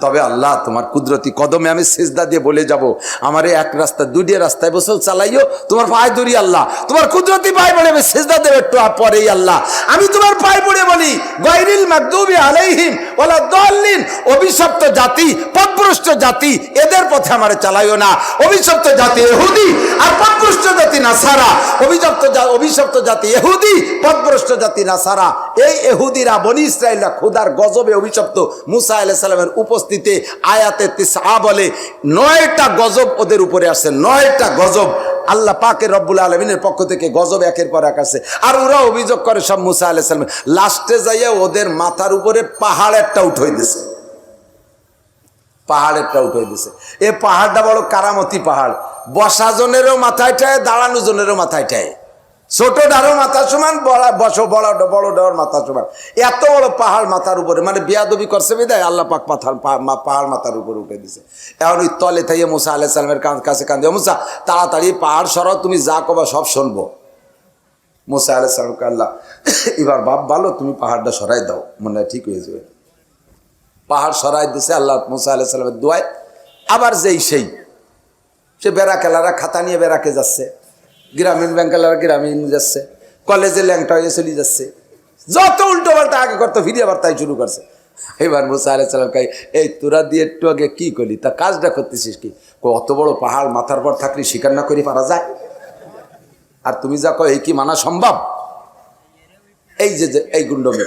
তবে আল্লাহ, তোমার কুদরতি কদমে আমি সিজদা দিয়ে বলে যাব, আমার এক রাস্তা দুইটা রাস্তায় বসে চালাইও, তোমার পায়ে ধরি আল্লাহ, তোমার কুদরতি পায়ে পড়ে আমি সিজদা দেব একটু পরেই আল্লাহ, আমি তোমার পায়ে পড়ে বলি গায়রিল মাগদুবি আলাইহিম ওয়ালা দাল্লিন, অভিশপ্ত জাতি, পথভ্রষ্ট জাতি, এদের পথে আমারে চালাইও না। অভিশপ্ত জাতি ইহুদি আর পথভ্রষ্ট জাতি নাসারা, অভিশপ্ত জাতি ইহুদি, পথভ্রষ্ট জাতি নাসারা। এই ইহুদিরা, বনি ইসরাইলরা খোদার গজবে অভিশপ্ত। মুসা আলাইহিস সালামের উপস্থিতিতে আয়াতে 9 বলে 9টা গজব ওদের উপরে আসে, 9টা গজব আল্লাহ পাকের রব্বুল আলামিনের পক্ষ থেকে গজব একের পর এক আছে। আর ওরা অভিযোগ করে সব মুসা আলাইহিস সালাম, লাস্টে যাইয়া ওদের মাথার উপরে পাহাড় একটা উঠাই দিছে, পাহাড় একটা উঠাই দিছে। এই পাহাড়টা বড় কারামতি পাহাড়, বসা জনেরও মাথায় ঠায়, দাঁড়ানো জনেরও মাথায় ঠায়, ছোট ডারও মাথা সমান, বড় ডার মাথা সমান, এত বড় পাহাড় মাথার উপরে। মানে বিয়াদবি করছে বিদায় আল্লাহ পাক পাহাড় মাথার উপরে উঠে দিছে। এখন ওই তলে থাইয়ে মুসা আলাইহিস সালামের কাছে কান্দে, মুসা তাড়াতাড়ি পাহাড় সরাও, তুমি যা কবা সব শুনবো। মুসা আলাইহিস সালামকে আল্লাহ, এবার বাপ ভালো, তুমি পাহাড়টা সরাই দাও, মনে হয় ঠিক হয়ে যাবে। পাহাড় সরাই দিছে আল্লাহ মুসা আলাইহিস সালামের দোয়ায়। আবার যেই সেই সে বেড়াকেলারা খাতা নিয়ে বেড়াকে যাচ্ছে, গ্রামীণ ব্যাংকালারা গ্রামীণ যাচ্ছে, কলেজে ল্যাংটা হয়ে চলে যাচ্ছে, যত উল্টো পাল্টা আগে করতো ফিরে আবার তাই শুরু করছে। এবার মুসা আলাইহিস সালাম কয়, এই তোরা দিয়ে একটু আগে কি করলি, তা কাজটা করতেছিস কি? অত বড় পাহাড় মাথার পর থাকলে স্বীকার না করি পারা যায়? আর তুমি যা কয় এই কি মানা সম্ভব? এই যে এই গুন্ডমি,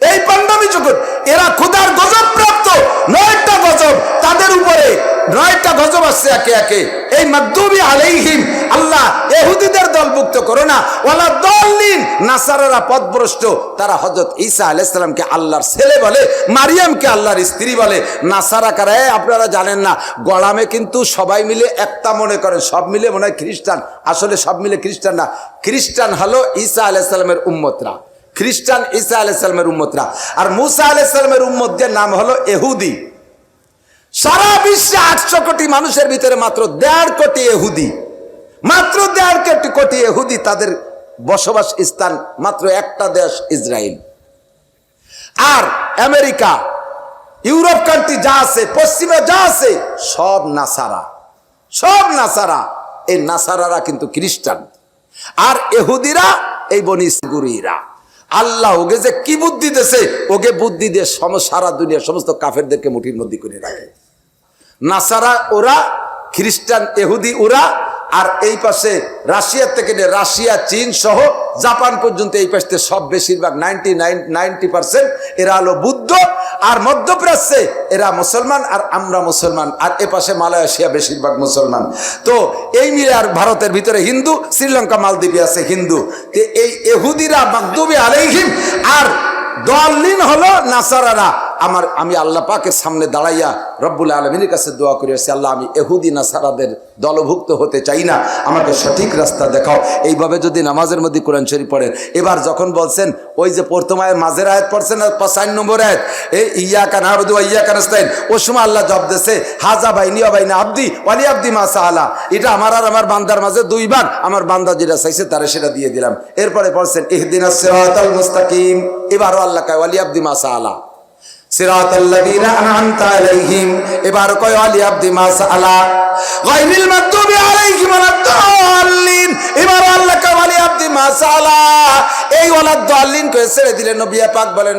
এই পান্ডামি যখন এরা খোদার গজব প্রাপ্ত, 9টা গজব তাদের উপরে, 9টা গজব আসছে একে একে। এই মাগদুবি আলাইহিম, আল্লাহ ইহুদিদের দলভুক্ত করো না, ওয়ালা দাল্লিন, নাসারারা পথভ্রষ্ট, তারা হযরত ঈসা আলাইহিস সালামকে আল্লাহর ছেলে বলে, মারিয়ামকে আল্লাহর স্ত্রী বলে। নাসারা কারা? আপনারা জানেন না, গলামে কিন্তু সবাই মিলে একটা মনে করেন, সব মিলে মনে হয় খ্রিস্টান, আসলে সব মিলে খ্রিস্টান না। খ্রিস্টান হলো ঈসা আলাইহিস সালামের উম্মতরা, খ্রিস্টান ঈসা আলাইহিস সালামের উম্মতরা, আর মুসা আলাইহিস সালামের উম্মতদের নাম হলো ইহুদি। সারা বিশ্বে 800 কোটি মানুষের ভিতরে মাত্র 1.5 কোটি ইহুদি, মাত্র 1.5 কোটি ইহুদি, তাদের বসবাস স্থান মাত্র একটা দেশ ইসরায়েল। আর আমেরিকা, ইউরোপ কান্ট্রি যা আছে, পশ্চিমে যা আছে, সব নাসারা, সব নাসারা। এই নাসারারা কিন্তু খ্রিস্টান, আর ইহুদিরা এই বনি ইসরাইলীরা। আল্লাহ ওকে যে কি বুদ্ধি দিয়েছে, ওকে বুদ্ধি দিয়ে সারা দুনিয়ার সমস্ত কাফেরদেরকে মুঠির মধ্যে করে রাখে। নাসারা ওরা, খ্রিস্টান ইহুদি ওরা, আর এই পাশে রাশিয়ার থেকে নিয়ে রাশিয়া, চীন সহ জাপান পর্যন্ত এই পাশে সব বেশিরভাগ 90% এরা হলো বুদ্ধ। আর মধ্যপ্রাচ্যে এরা মুসলমান আর আমরা মুসলমান, আর এ পাশে মালয়েশিয়া বেশিরভাগ মুসলমান। তো এই মিলে আর ভারতের ভিতরে হিন্দু, শ্রীলঙ্কা মালদ্বীপে আছে হিন্দু। তো এই ইহুদিরা মাগদুবি আলাইহিম আর দাল্লিন হলো নাসারারা। আমি আল্লাহ পাকের সামনে দাঁড়াইয়া রব্বুল আলামিনের কাছে দোয়া করে আসছি, আল্লাহ আমি ইহুদি নাসারাদের দলভুক্ত হতে চাই না, আমাকে সঠিক রাস্তা দেখাও। এইভাবে যদি নামাজের মধ্যে কোরআন শরীফ পড়েন। এবার যখন বলছেন ওই যে প্রথম আয়াত মাঝের আয়াত পড়ছেন 5 নম্বর আয়াত, এই ইয়াকা না'বুদু ওয়া ইয়াকা নাস্তাইন, ওই সময় আল্লাহ জবাব দিয়েছে হাজা বাইনি ওয়া বাইনা আবদি ওয়ালি আবদি মা সাআলা, এটা আমার আর আমার বান্দার মাঝে 2 ভাগ, আমার বান্দা যেটা চাইছে তারে সেটা দিয়ে দিলাম। এরপরে পড়ছেন ইহদিনাস সিরাতাল মুস্তাকিম, এবারও আল্লাহ কয় ওয়ালি আবদি মা সাআলা সিরাতাল্লাযীনা আন'আমতা আলাইহিম, এবার কয় ওয়ালি আবদি মা সাআলা গায়রিল মাগদুবি আলাইহিম ওয়ালাদ-দাল্লিন, এবার আল্লাহ কয় ওয়ালি আবদি মা সাআলা, এই ওয়ালাদ-দাল্লিন কয়ে ছেড়ে দিলেন। নবী পাক বলেন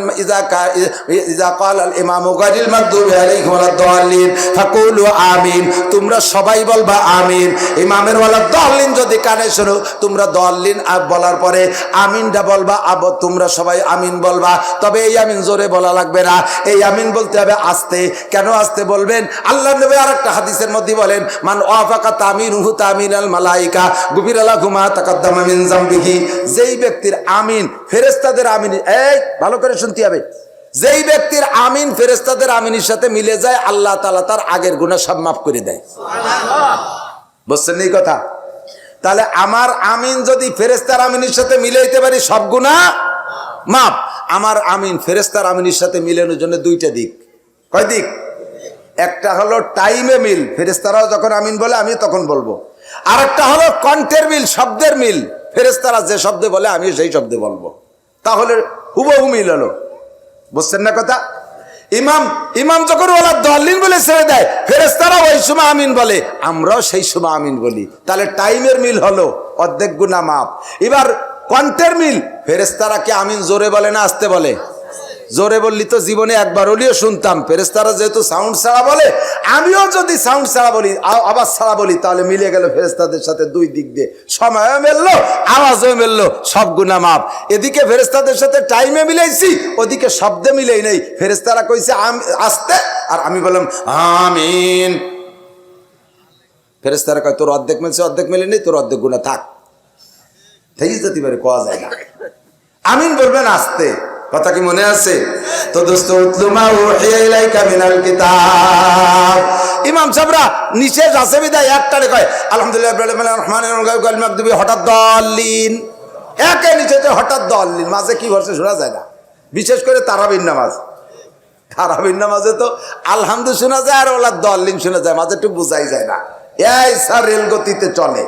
ইযা ক্বাল আল ইমামু গায়রিল মাগদুবি আলাইহিম ওয়ালাদ-দাল্লিন ফাকুলু আমিন, তোমরা সবাই বলবা আমিন। ইমামের ওয়ালাদ-দাল্লিন যদি কানে শোনো, তোমরা দাল্লিন বলার পরে আমিনটা বলবা, তোমরা সবাই আমিন বলবা। তবে এই আমিন জোরে বলা লাগবে না, এই আমিন বলতে হবে আস্তে। কেন আস্তে বলবেন? আল্লাহ নবী আরেকটা হাদিসের মধ্যে বলেন মান ওয়াফাকা তামিনুহু তামিনাল মালাইকা গুফিরা লাহু মা তাকাদ্দামা মিন যামবিহি, যেই ব্যক্তির আমিন ফেরেশতাদের আমিন, এই ভালো করে শুনতে হবে, যেই ব্যক্তির আমিন ফেরেশতাদের আমিনের সাথে মিলে যায়, আল্লাহ তাআলা তার আগের গুনাহ সব মাফ করে দেয়। সুবহানাল্লাহ, বুঝছেন এই কথা? তাহলে আমার আমিন যদি ফেরেশতার আমিনের সাথে মিলাইতে পারি, সব গুনাহ মাফ। আমার আমিন ফেরেশতার আমিনের সাথে মিলানোর জন্য 2টা দিক। কয় দিক? একটা হলো টাইমে মিল, ফেরেশতারাও যখন আমিন বলে আমি তখন বলবো। আর একটা হলো কণ্ঠের মিল, শব্দের মিল, ফেরেশতারা যে শব্দে বলে আমি সেই শব্দে বলবো, তাহলে হুবহু মিল হলো। বুঝছেন না কথা? ইমাম যখন ওয়ালাদ-দাল্লিন বলে ছেড়ে দেয়, ফেরেশতারা ওই সময় আমিন বলে, আমরাও সেই সময় আমিন বলি, তাহলে টাইমের মিল হলো, অর্ধেক গুনাহ মাফ। এবার কণ্ঠের মিল, ফেরেশতারা কি আমিন জোরে বলে না আস্তে বলে? জোরে বললি তো জীবনে একবার হলেও শুনতাম। ফেরেশতারা যেহেতু সাউন্ড ছাড়া বলে, আমিও যদি সাউন্ড ছাড়া বলি, আওয়াজ ছাড়া বলি, তাহলে মিলে গেল ফেরেশতাদের সাথে 2 দিক দিয়ে, সময়ও মিললো আওয়াজও মিললো, সব গুনাহ মাফ। এদিকে ফেরেশতাদের সাথে টাইমে মিলাইছি, ওদিকে শব্দে মিলেই নেই। ফেরেশতারা কইছে আস্তে, আর আমি বললাম আমিন। ফেরেশতারা কয় তোর অর্ধেক মিলছে, অর্ধেক মিলে নেই, তোর অর্ধেক গুনাহ থাক, ঠিক যেতে পারে, কোয়া যায় না। আমিন বলবেন আস্তে, কথা কি মনে আছে? তো দোস্ত উতলু মা উহিয়া ইলাইকা মিনাল কিতাব, ইমাম সাহেবরা নিচে আছে বিদায় একটারে কয় আলহামদুলিল্লাহ রাব্বিল আলামিন রহমানির রহিম মাগদুবি হঠাৎ দাল্লিন, একে নিচেতে হঠাৎ দাল্লিন, মাঝে কি বলছে শোনা যায় না। বিশেষ করে তারাবির নামাজ, তারাবির নামাজে তো আলহামদু শোনা যায় আর ওয়ালাদ-দাল্লিন শোনা যায়, মাঝে একটু বোঝাই যায় না। এই স্যার রেল গতিতে চলে।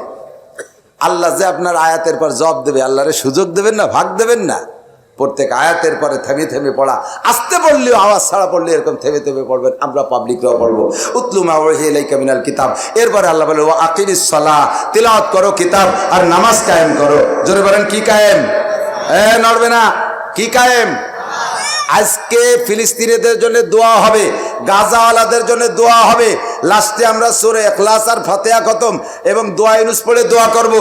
আল্লাহ যে আপনার আয়াতের পর জবাব দেবে, আল্লাহরে সুযোগ দেবেন না, ভাগ দেবেন না। প্রত্যেক আয়াতের পরে থেমে থেমে পড়া, আস্তে পড়লেও আওয়াজ ছাড়া পড়লে এরকম থেমে থেমে পড়বেন। আমরা পাবলিকরাও পড়বো উতলু মা উহিয়া ইলাইকা মিনাল কিতাব। এরপরে আল্লাহ বলে ওয়া আকিমিস সালাহ, তিলাওয়াত করো কিতাব আর নামাজ কায়েম করো। জোরে বলেন কি কায়েম? নড়বে না, কি কায়েম? আজকে ফিলিস্তিনিদের জন্য দোয়া হবে, গাজাওয়ালাদের জন্য দোয়া হবে। লাস্টে আমরা সূরা ইখলাস আর ফাতিহা খতম এবং দোয়া ইউনুস পড়ে দোয়া করব।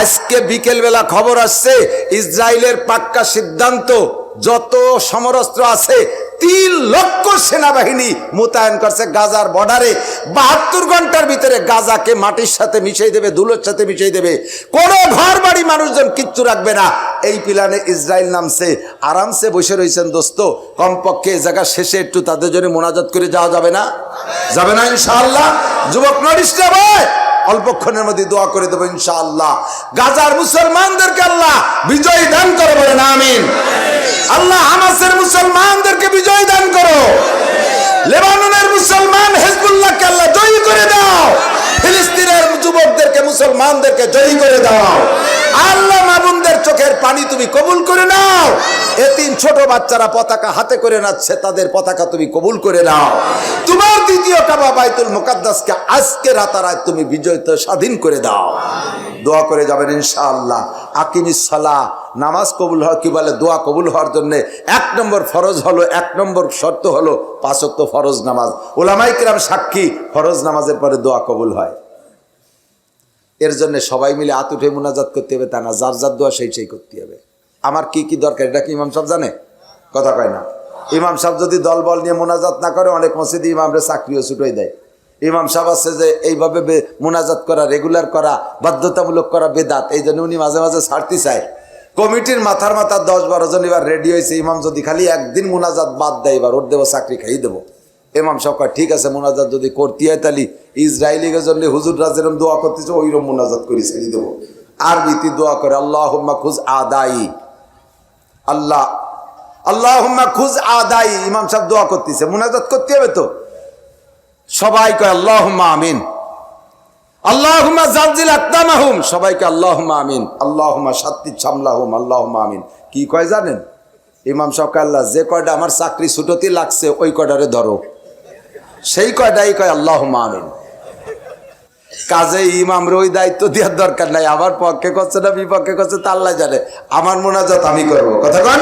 আজকে বিকেলবেলা খবর আসছে ইসরায়েলের পাক্কা সিদ্ধান্ত, যত সমরাস্ত্র আছে 3 লক্ষ সেনাবাহিনী মোতায়েন করছে গাজার বর্ডারে। 72 ঘন্টার ভিতরে গাজাকে মাটির সাথে মিশিয়ে দেবে, ধুলোর সাথে মিশিয়ে দেবে, কোনো ঘর বাড়ি মানুষজন কিচ্ছু রাখবে না। এই প্ল্যানে ইসরায়েল নামছে, আরামসে বসে রয়েছেন দোস্ত। কমপক্ষে এই জায়গা শেষে একটু তাদের জন্য মোনাজাত করে যাওয়া যাবে না? যাবে না ইনশাআল্লাহ? যুবক নরিষ্টা ভাই, অল্পক্ষণের মধ্যে দোয়া করে দেবো ইনশাআল্লাহ। গাজার মুসলমানদেরকে আল্লাহ বিজয় দান করে, বলেন আমিন। আল্লাহ হামাসের মুসলমানদেরকে বিজয় দান করো। লেবাননের মুসলমান হিজবুল্লাহকে আল্লাহ জয়ী করে দাও। ফিলিস্তিনের যুবকদেরকে মুসলমানদেরকে জয়ী করে দাও। আল্লাহ মাবুনদের চোখের পানি তুমি কবুল করে নাও। এতিম ছোট বাচ্চারা পতাকা হাতে করে নাচছে, তাদের পতাকা তুমি কবুল করে নাও। তোমার দ্বিতীয় কাবা বাইতুল মুকাদ্দাসকে আজকে রাতারাত তুমি বিজয়িত স্বাধীন করে দাও। দোয়া করে যাবেন ইনশাআল্লাহ। আকিমিস সালাহ, নামাজ কবুল হয় কি বলে, দোয়া কবুল হওয়ার জন্য 1 নম্বর ফরজ হলো, 1 নম্বর শর্ত হলো 5 ওয়াক্ত ফরজ নামাজ। উলামায়ে কিরাম সাক্ষী, ফরজ নামাজের পরে দোয়া কবুল হয়। এর জন্য সবাই মিলে হাত উঠে মোনাজাত করতে হবে তা না, যার যার দোয়া সেই করতে হবে। আমার কি কি দরকার এটা কি ইমাম সাহেব জানে? কথা কয় না। ইমাম সাহেব যদি দল বল নিয়ে মোনাজাত না করে, অনেক মসজিদে ইমামরে চাকরিও ছুটোই দেয়। ইমাম সাহেব আছে যে এইভাবে মোনাজাত করা, রেগুলার করা, বাধ্যতামূলক করা বেদাত, এই জন্য উনি মাঝে মাঝে ছাড়তে চায়। কমিটির মাথার 10-12 জন এবার রেডি হয়েছে, ইমাম যদি খালি একদিন মোনাজাত বাদ দেয় এবার ওর দেবো চাকরি খাইয়ে দেবো। ইমাম সাহেব কয় ঠিক আছে, মোনাজাত যদি করতে হয় তাহলে ইসরায়েলের জন্য হুজুররা যেরকম দোয়া করতেছে ওইরকম মোনাজাত করে ছেড়ে দেবো। আরবিতে দোয়া করে আল্লাহুম্মা খুজ আদাই, আল্লাহুম্মা খুজ আদাই। ইমাম সাহেব দোয়া করতেছে, মোনাজাত করতে হবে তো। সবাই কয় আল্লাহুম্মা আমিন, আল্লাহুম্মা জালজিল আকদামাহুম, সবাইকে আল্লাহুম্মা আমিন, আল্লাহুম্মা শাত্তিত সামলাহুম, আল্লাহুম্মা আমিন। কি কয় জানেন? ইমাম সাহেব কয় আল্লাহ যে কয়টা আমার চাকরি ছুটোতে লাগছে ওই কয়টারে ধরো, সেই কয়টাই কয় আল্লাহুম্মা আমিন। কাজে ইমামরে ওই দায়িত্ব দেওয়ার দরকার নাই। আমার পক্ষে করছে না বিপক্ষে করছে তা আল্লাহ জানে। আমার মোনাজাত আমি করবো, কথা কন।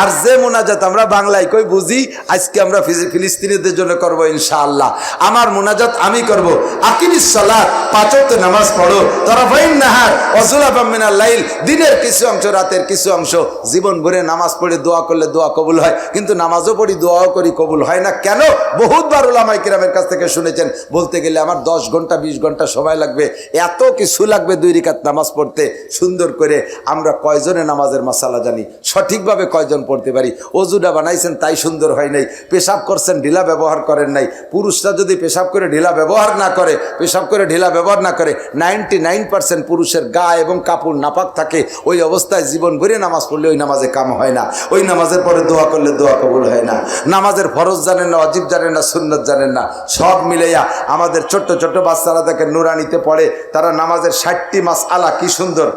আর যে মোনাজাত আমরা বাংলায় কই বুঝি, আজকে আমরা ফিলিস্তিনিদের জন্য করবো ইনশাআল্লাহ। আমার মোনাজাত আমি করবো। আকিমিস সালাত, 5 ওয়াক্ত নামাজ পড়ো, তারাফাইন নাহার ওয়াজুলাফাম মিনাল লাইল, দিনের কিছু অংশ রাতের কিছু অংশ। জীবন ভরে নামাজ পড়ে দোয়া করলে দোয়া কবুল হয়, কিন্তু নামাজও পড়ি দোয়াও করি কবুল হয় না কেন? বহুতবার উলামায়ে কিরামের কাছ থেকে শুনেছেন, বলতে গেলে আমার 10 ঘন্টা 20 ঘন্টা সময় লাগবে, এত কিছু লাগবে 2 রাকাত নামাজ পড়তে। সুন্দর করে আমরা কয়জনে নামাজের মাসালা জানি, সঠিকভাবে কয়জন পড়তে পারি? অজুটা বানাইছেন তাই সুন্দর হয় নাই, পেশাব করছেন ঢিলা ব্যবহার করেন নাই। পুরুষরা যদি পেশাব করে ঢিলা ব্যবহার না করে, পেশাব করে ঢিলা ব্যবহার না করে, 99% পুরুষের গা এবং কাপড় নাপাক থাকে। ওই অবস্থায় জীবন ভরে নামাজ পড়লে ওই নামাজে কাম হয় না, ওই নামাজের পরে দোয়া করলে দোয়া কবুল হয় না। নামাজের ফরজ জানেন না, ওয়াজিব জানেন না, সুন্নত জানেন না, সব মিলাইয়া আমাদের ছোট্ট ছোট্ট বাচ্চারা দেখে নুরানিতে পড়ে, তারা নামাজের 60টি মাসআলা কি সুন্দর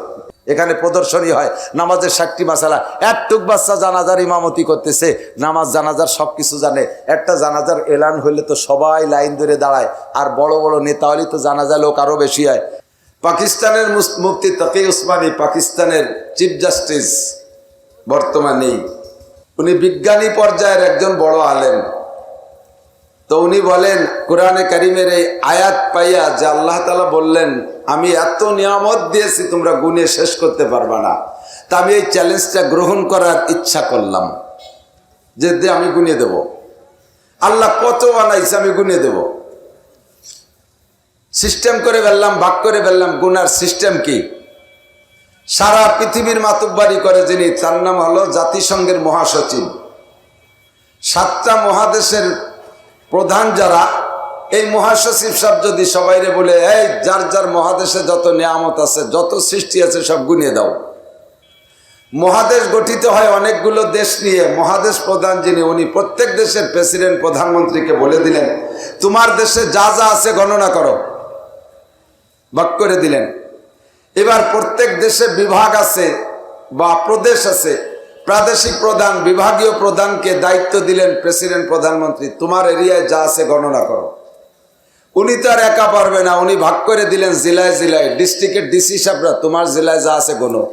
এখানে প্রদর্শনী হয়, নামাজের 60টি মাসালা। একটুক বাচ্চা জানাজার ইমামতি করতেছে, নামাজ জানাজার সব কিছু জানে। একটা জানাজার এলান হইলে তো সবাই লাইন ধরে দাঁড়ায়, আর বড় বড় নেতা হলে তো জানাজা লোক আরও বেশি হয়। পাকিস্তানের মুফতি তকি উসমানী, পাকিস্তানের চিফ জাস্টিস বর্তমানে, উনি বিজ্ঞানী পর্যায়ের একজন বড় আলেম। তো উনি বলেন কোরআনে কারিমের এই আয়াত পাইয়া যে আল্লাহ তাআলা বললেন আমি এত নিয়ামত দিয়েছি তোমরা গুণে শেষ করতে পারবা না, তা আমি এই চ্যালেঞ্জটা গ্রহণ করার ইচ্ছা করলাম যে আমি গুণে দেব। আল্লাহ কত বানাইছে আমি গুণে দেব। সিস্টেম করে ফেললাম, ভাগ করে ফেললাম। গুনার সিস্টেম কি? সারা পৃথিবীর মাতুব্বারি করে যিনি, তার নাম হলো জাতিসংঘের মহাসচিব। 7টা মহাদেশের প্রধান যারা, এই মহাসচিব সব যদি সবাইরে বলে এই যার যার মহাদেশে যত নিয়ামত আছে, যত সৃষ্টি আছে সব গুনিয়ে দাও। মহাদেশ গঠিত হয় অনেকগুলো দেশ নিয়ে। মহাদেশ প্রধান যিনি, উনি প্রত্যেক দেশের প্রেসিডেন্ট প্রধানমন্ত্রীকে বলে দিলেন তোমার দেশে যা যা আছে গণনা করো, ভাগ করে দিলেন। এবার প্রত্যেক দেশে বিভাগ আছে বা প্রদেশ আছে, প্রাদেশিক প্রধান বিভাগীয় প্রধানকে দায়িত্ব দিলেন প্রেসিডেন্ট প্রধানমন্ত্রী, তোমার এরিয়ায় যা আছে গণনা করো। উনি তো আর একা পারবে না, উনি ভাগ করে দিলেন জেলায় জেলায়। ডিস্ট্রিক্টের ডিসি সাহেবরা তোমার জেলায় যা আছে গোনো।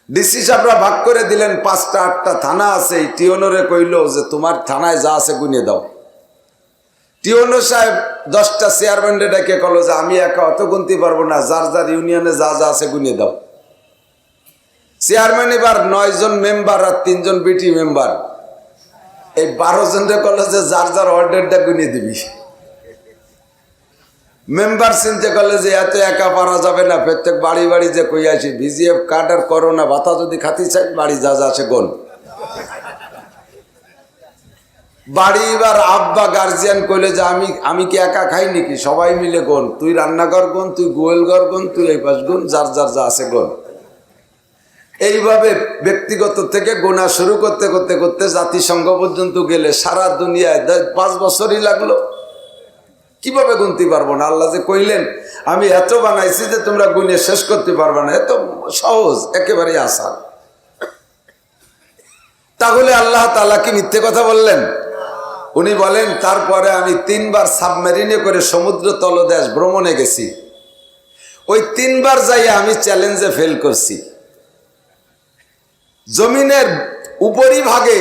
ডিসি সাহেবরা ভাগ করে দিলেন 5টা 8টা থানা আছে, টিওনরে কইল যে তোমার থানায় যা আছে গুনে দাও। টিওনো সাহেব 10টা চেয়ারম্যানরে ডেকে কল যে আমি একা অত গুনতে পারবো না, যার যার ইউনিয়নে যা যা আছে গুনে দাও। চেয়ারম্যান এবার 9 জন মেম্বার আর 3 জন বিটি মেম্বার, এই 12 জনরে কল যে যার যার অর্ডারটা গুনে দিবি। মেম্বার চিনতে করলে যে এত একা পারা যাবে না, প্রত্যেক বাড়ি বাড়ি যে কই আসি ভিজিএফ কার্ড আর করোনা ভাতা যদি খাতি চাই বাড়ি যা যা আছে গোন। বাড়ি এবার আব্বা গার্জিয়ান কইলে যে আমি কি একা খাই নাকি, সবাই মিলে গোন। তুই রান্নাঘর গোন, তুই গোয়েল ঘর গোন, তুই এই পাশ গোন, যার যার যা আছে গোন। এইভাবে ব্যক্তিগত থেকে গোনা শুরু করতে করতে করতে জাতিসংঘ পর্যন্ত গেলে সারা দুনিয়ায় 5 বছরই লাগলো। কিভাবে গুনতে পারবো না? আল্লাহ যে কইলেন আমি এত বানাইছি যে তোমরা গুনে শেষ করতে পারবে না, এত সহজ, একেবারে আসান। তাহলে আল্লাহ তাআলা কি মিথ্যে কথা বললেন? উনি বলেন তারপরে আমি 3 বার সাবমেরিনে করে সমুদ্র তলদেশ ভ্রমণে গেছি। ওই 3 বার যাইয়া আমি চ্যালেঞ্জে ফেল করছি। জমিনের উপরিভাগে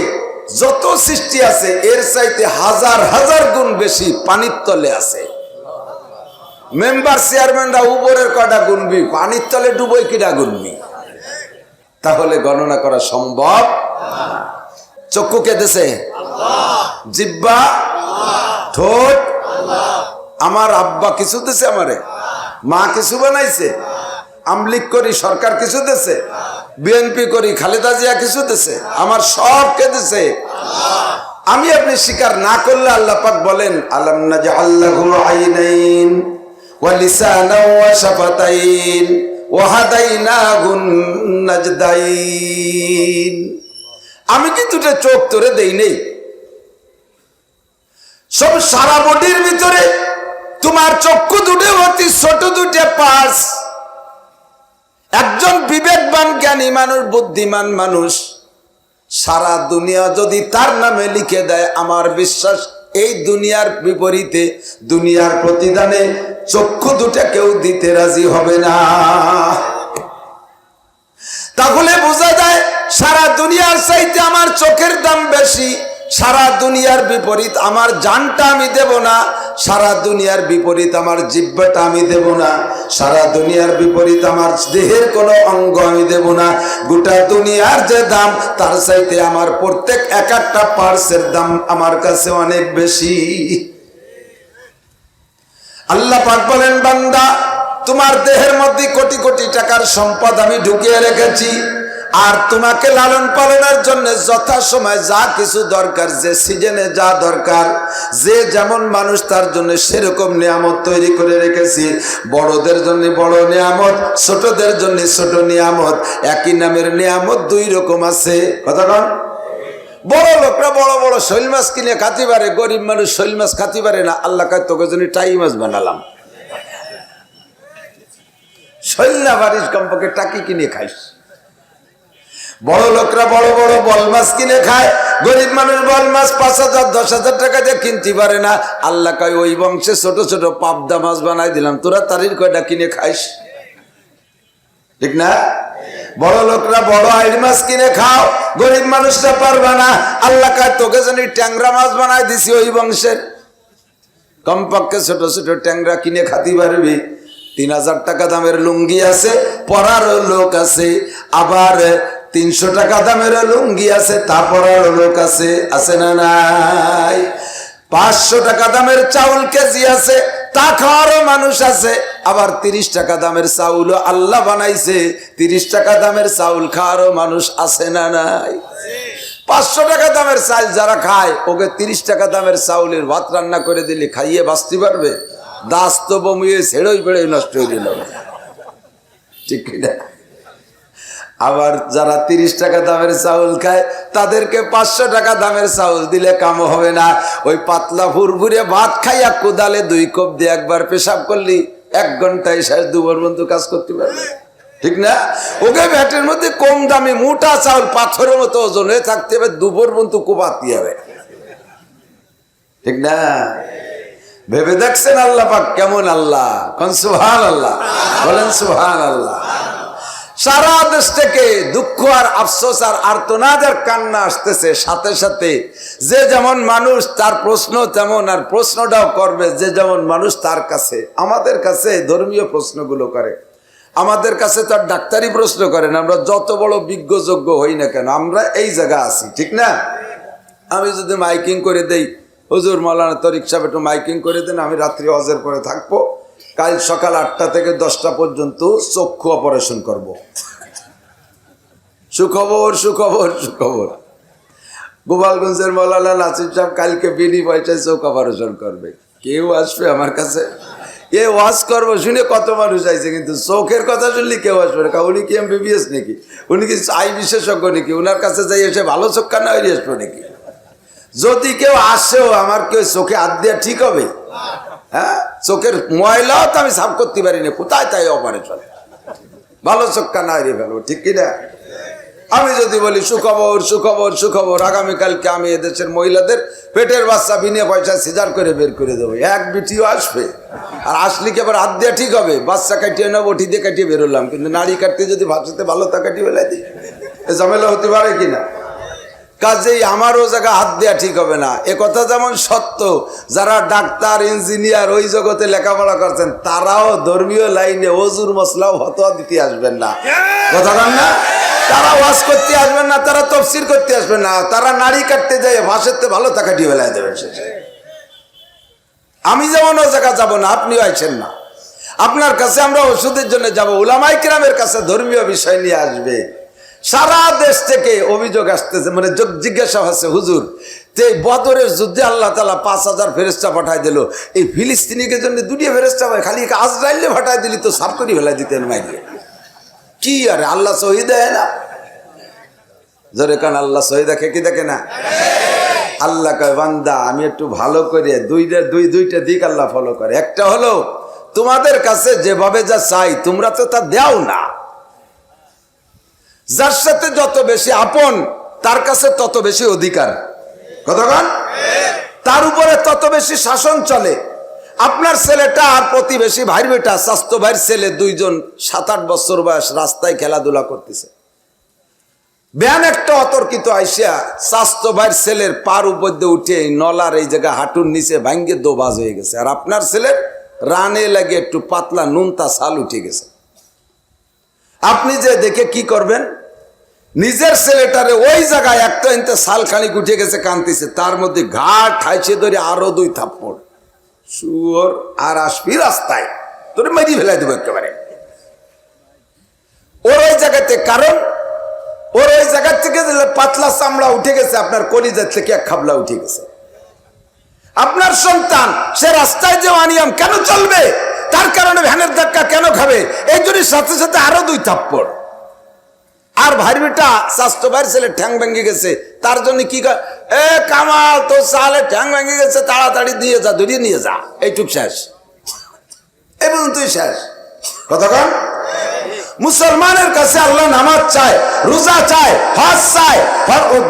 যত সৃষ্টি আছে এর চাইতে হাজার হাজার গুণ বেশি পানির তলে আছে। মেম্বার চেয়ারম্যানরা উপরের কটা গুনবি, পানির তলে ডুবোই কিনা গুনবি? তাহলে গণনা করা সম্ভব। চক্ষু কে দেশে? জিহ্বা, ঠোঁট। আমার আব্বা কিছু দেশে, আমারে মা কিছু বানাইছে, আমলিক করি সরকার কিছু দেশে, বিএনপি করি খালেদা জিয়া কিছু দেশে, আমার সব কে দেশে? আমি আপনি স্বীকার না করলে আল্লাহ পাক বলেন আলাম নাজআল লাহু আইনাইন ওয়া লিসানান ওয়া শাফাতাইন ওয়া হাদাইনাহুন নাজদাইন। আমি কি দুটো চোখ তোরে দেই নেই? সব সারা বডির ভিতরে তোমার চক্ষু দুটো অতি ছোট দুটো পার্টস। একজন বিবেকবান জ্ঞানী মানুষ, বুদ্ধিমান মানুষ সারা দুনিয়া যদি তার নামে লিখে দেয়, আমার বিশ্বাস এই দুনিয়ার বিপরীতে, দুনিয়ার প্রতিদানে চক্ষু দুটা কেউ দিতে রাজি হবে না। তাহলে বোঝা যায় সারা দুনিয়ার চাইতে আমার চোখের দাম বেশি। সারা দুনিয়ার বিপরীত আমার জানটা আমি দেব না, সারা দুনিয়ার বিপরীত আমার জিহ্বাটা আমি দেব না, সারা দুনিয়ার বিপরীত আমার দেহের কোনো অঙ্গ আমি দেব না। গোটা দুনিয়ার যে দাম তার চাইতে আমার প্রত্যেক এক একটা পার্টসের দাম আমার কাছে অনেক বেশি। আল্লাহ পাক বলেন, বান্দা তোমার দেহের মধ্যে কোটি কোটি টাকার সম্পদ আমি ঢুকিয়ে রেখেছি, আর তোমাকে লালন পালনের জন্য যথা সময় যা কিছু দরকার, যে সিজনে যা দরকার, যে যেমন মানুষ তার জন্য সেরকম নিয়ামত তৈরি করে রেখেছি। বড়দের জন্য বড় নিয়ামত, ছোটদের জন্য ছোট নিয়ামত। একই নামের নিয়ামত দুই রকম আছে। কথা বল। বড় লোকরা বড় বড় শৈল মাছ কিনে খাতে পারে, গরিব মানুষ শৈল মাছ খাতে পারে না। আল্লাহ কয় তোকে জন্য টাই মাছ বানালাম। শৈল না পারিস, কমপক্ষে টাকি কিনে খাইস। বড় লোকরা বড় বড় বল মাছ কিনে খায়, গরিব মানুষ বল মাছ 5,000 10,000 টাকা দিয়ে কিনতে পারে না। আল্লাহ কয় ওই বংশে ছোট ছোট পাবদা মাছ বানাই দিলাম, তোরা তারির কয়টা কিনে খাইস। ঠিক না? বড় লোকরা বড় আইড় মাছ কিনে খাও, গরিব মানুষরা পারবে না। আল্লাহ কয় তোকে জানি ট্যাংরা মাছ বানাই দিছি ওই বংশের। কমপক্ষে ছোট ছোট ট্যাংরা কিনে খাতে পারবি। 3,000 টাকা দামের লুঙ্গি আছে, পরার লোক আছে। আবার 300 টাকা দামের লুঙ্গি আছে, তা পরার লোক আছে। আছে না নাই? 500 টাকা দামের চাউল কেজি আছে, তা খাওয়ারও মানুষ আছে। আবার 30 টাকা দামের চাউল আল্লাহ বানাইছে, 30 টাকা দামের চাউল খাওয়ারও মানুষ আছে না নাই? 500 টাকা দামের চাল যারা খায়, ওকে 30 টাকা দামের চাউলের ভাত রান্না করে দিলে খাইয়ে বাঁচতে পারবে? দাস তো বমিয়ে ছেড়েই বেড়ে নষ্ট হয়ে গেল। ঠিক না? আবার যারা 30 টাকা দামের চাউল খায়, তাদেরকে 500 টাকা দামের চাউল দিলে কাম হবে না। ওই পাতলা ফুরফুরে ভাত খাইয়া কোদালে 2 কোপ দিয়ে একবার পেশাব করলি 1 ঘন্টায় শেষ, 2 বার বন্ধু কাজ করতে পারবে। ঠিক না? ওকে ভ্যাটের মধ্যে কম দামি মোটা চাউল পাথরের মতো ওজন হয়ে থাকতে হবে, 2 বার বন্ধু কোপাতে হবে। ঠিক না? ভেবে দেখছেন আল্লাহ পাক কেমন আল্লাহ? কোন সুবহানাল্লাহ, বলেন সুবহানাল্লাহ। সারা দেশ থেকে দুঃখ আর আফসোস আর আর্তনাদের কান্না আসতেছে, সাথে সাথে যে যেমন মানুষ তার প্রশ্ন তেমন, আর প্রশ্নটাও করবে যে যেমন মানুষ তার কাছে। আমাদের কাছে ধর্মীয় প্রশ্নগুলো করে, আমাদের কাছে তার ডাক্তারি প্রশ্ন করেন। আমরা যত বড় বিজ্ঞযোগ্য হই না কেন, আমরা এই জায়গা আছি। ঠিক না? আমি যদি মাইকিং করে দেই, হুজুর মাওলানা তরিক সাহেব একটু মাইকিং করে দেন, আমি রাত্রি ওয়াজের পরে থাকবো, কাল সকাল 8টা থেকে 10টা পর্যন্ত চক্ষু অপারেশন করব। সুখবর সুখবর সুখবর, গোপালগঞ্জের মাওলানা নাসির সাহেব কালকে বিনি পয়সায় চোখ অপারেশন করবে। কেউ আসবে আমার কাছে? এ ওয়াজ করবো শুনে কত মানুষ আইছে, কিন্তু চোখের কথা শুনলে কেউ আসবে না। উনি কি MBBS নাকি? উনি কি আই বিশেষজ্ঞ নাকি? ওনার কাছে যাই এসে ভালো চোখ কান্না হয়ে আসবো নাকি? যদি কেউ আসেও আমার কেউ চোখে হাত দেওয়া ঠিক হবে? হ্যাঁ, চোখের ময়লাও তো আমি সাফ করতে পারি না, কোথায় তাই অপারেশন? ভালো চোখ কান্না হারিয়ে ফেলবো। ঠিক কিনা? আমি যদি বলি সুখবর সুখবর সুখবর, আগামীকালকে আমি এদেশের মহিলাদের পেটের বাচ্চা বিনা পয়সা সিজার করে বের করে দেবো, এক বিটিও আসবে। আর আসলে কি আবার হাত দেওয়া ঠিক হবে? বাচ্চা কাটিয়ে নেবো, বটি দিয়ে কাটিয়ে বেরোলাম, কিন্তু নাড়ি কাটতে যদি ভাষাতে ভালো তা কাটিয়ে বেলাই দিই, ঝামেলা হতে পারে কিনা? কাজেই আমারও জায়গা হাত দেওয়া ঠিক হবে না। এ কথা যেমন সত্য, যারা ডাক্তার ইঞ্জিনিয়ার ওই জগতে লেখাপড়া করছেন তারাও ধর্মীয় লাইনে ওজুর মশলাও ফতোয়া দিতে আসবেন না, কথা বলেন না? তারা ওয়াজ করতে আসবেন না, তারা তফসির করতে আসবেন না, তারা নাড়ি কাটতে যায় ভাষাতে ভালো টাকা দিয়ে বেলায় দেবেন শেষে। আমি যেমন ও জায়গা যাবো না, আপনিও আইছেন না। আপনার কাছে আমরা ওষুধের জন্য যাব, উলামায়ে কিরামের কাছে ধর্মীয় বিষয় নিয়ে আসবে। সারা দেশ থেকে অভিযোগ আসতেছে, মানে জিজ্ঞাসা হচ্ছে, হুজুর যে বদরের যুদ্ধে আল্লাহ তাআলা 5000 ফেরেশতা পাঠাই দিল, এই ফিলিস্তিনিকে জন্য দুটি ফেরেশতা হয়, খালি আজরাইলে পাঠাই দিলি তো সাফ করে ফেলাই দিতেন মাইরে। কি আরে আল্লাহ শহীদ দেয় না? জোরে কান আল্লাহ শহীদ দেখে কি দেখে না? আল্লাহ কয় বান্দা আমি একটু ভালো করে দুইটা দিক আল্লাহ ফলো করে। একটা হলো তোমাদের কাছে যেভাবে যা চাই তোমরা তো তা দেও না। যার সাথে যত বেশি আপন তার কাছে তত বেশি অধিকার, কতক্ষণ তার উপরে তত বেশি শাসন চলে। আপনার ছেলেটা আর প্রতিবেশী ভাইয়ের বেটা স্বাস্থ্য ভাইয়ের ছেলে দুইজন 7-8 বছর বয়স রাস্তায় খেলাধুলা করতেছে। ব্যান একটা অতর্কিত আইসা স্বাস্থ্য ভাইয়ের ছেলের পার উপর দিয়ে উঠে নলার এই জায়গা হাঁটুর নিচে ভাঙ্গে দোবাজ হয়ে গেছে। আর আপনার ছেলের রানে লাগে একটু পাতলা নুনতা সাল উঠে গেছে। আপনি যে দেখে কি করবেন? নিজের ছেলেটারে ওই জায়গায় একটা ইনতে সাল খানিক উঠে গেছে কান্তিছে, তার মধ্যে ঘাট ঠাইছে ধরে আরো 2 থাপ্পড়। শুয়োর আর আসবি রাস্তায়, তোরে মেরি ফেলাই দেবো একেবারে। ওর ওই জায়গাতে, কারণ ওর ওই জায়গার থেকে পাতলা চামড়া উঠে গেছে, আপনার কলিজার থেকে এক খাবলা উঠে গেছে। আপনার সন্তান সে রাস্তায় যে অনিয়ম কেন চলবে, তার কারণে ভ্যানের ধাক্কা কেন খাবে, এই জন্য সাথে সাথে আরো 2 থাপ্পড়। আর ভাই বেটা স্বাস্থ্য ভাইয়ের ছেলে ঠ্যাং ভেঙে গেছে, তার জন্য কি এ কামাল তো সালে ঠ্যাং ভেঙে গেছে, তাড়াতাড়ি দিয়ে যা, ধরিয়ে নিয়ে যা, এইটুক শেষ, এবং তুই শেষ। কতক্ষণ মুসলমানের কাছে আল্লাহ নামাজ চায়, রোজা চায়, হজ চায়,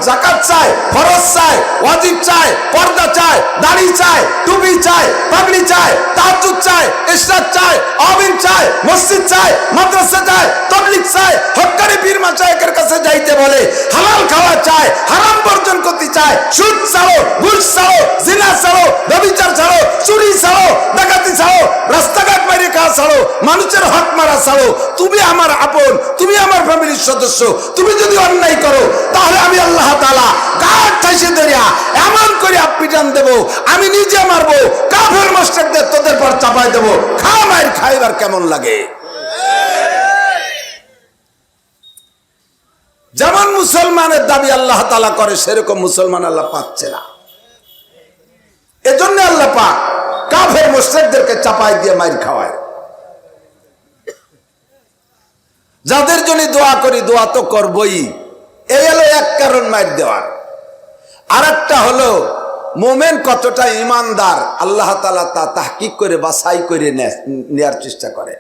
যাকাত চায়, ফরজ চায়, ওয়াজিব চায়, পর্দা চায়, দাড়ি চায়, টুপি চায়, পাগড়ি চায়, তাহাজ্জুদ চায়, ইশরাক চায়, আমিন চায়, মসজিদ চায়, মাদ্রাসা চায়, তাবলীগ চায়, হক্কানি পীর মাশায়েখের কাছে যাইতে বলে, হালাল খাওয়া চায়, হারাম বর্জন করতে চায়, সুদ ছাড়ো, ঘুষ ছাড়ো, জিনা ছাড়ো, ব্যভিচার ছাড়ো, চুরি ছাড়ো, ডাকাতি ছাড়ো, রাস্তাঘাট মেরে খাওয়া ছাড়ো, মানুষের হক মারা ছাড়ো। তুমি আমার আপন, তুমি আমার ফ্যামিলির সদস্য, তুমি যদি অন্যায় করো তাহলে আমি আল্লাহ তাআলা গাছ ঠাইসে ধরিয়া এমন করে পিটান দেব, আমি নিজে মারবো, কাফের মুশরিকদের তোদের পর চাপাই দেব। খামার খাইবার কেমন লাগে? যেমন মুসলমানের দাবি আল্লাহ তাআলা করে, সেরকম মুসলমান আল্লাহ পাচ্ছে না। এজন্য আল্লাহ পাক কাফের মুশরিকদেরকে চাপাই দিয়ে মাইর খাওয়ায়। যাদের জন্য দোয়া করি, দোয়া তো করবই, এই হলো এক কারণ মাইর দেওয়ার। আর একটা হলো মোমেন কতটা ইমানদার আল্লাহ তাআলা তা তাহকিক করে বাছাই করে নেয়ার চেষ্টা করে।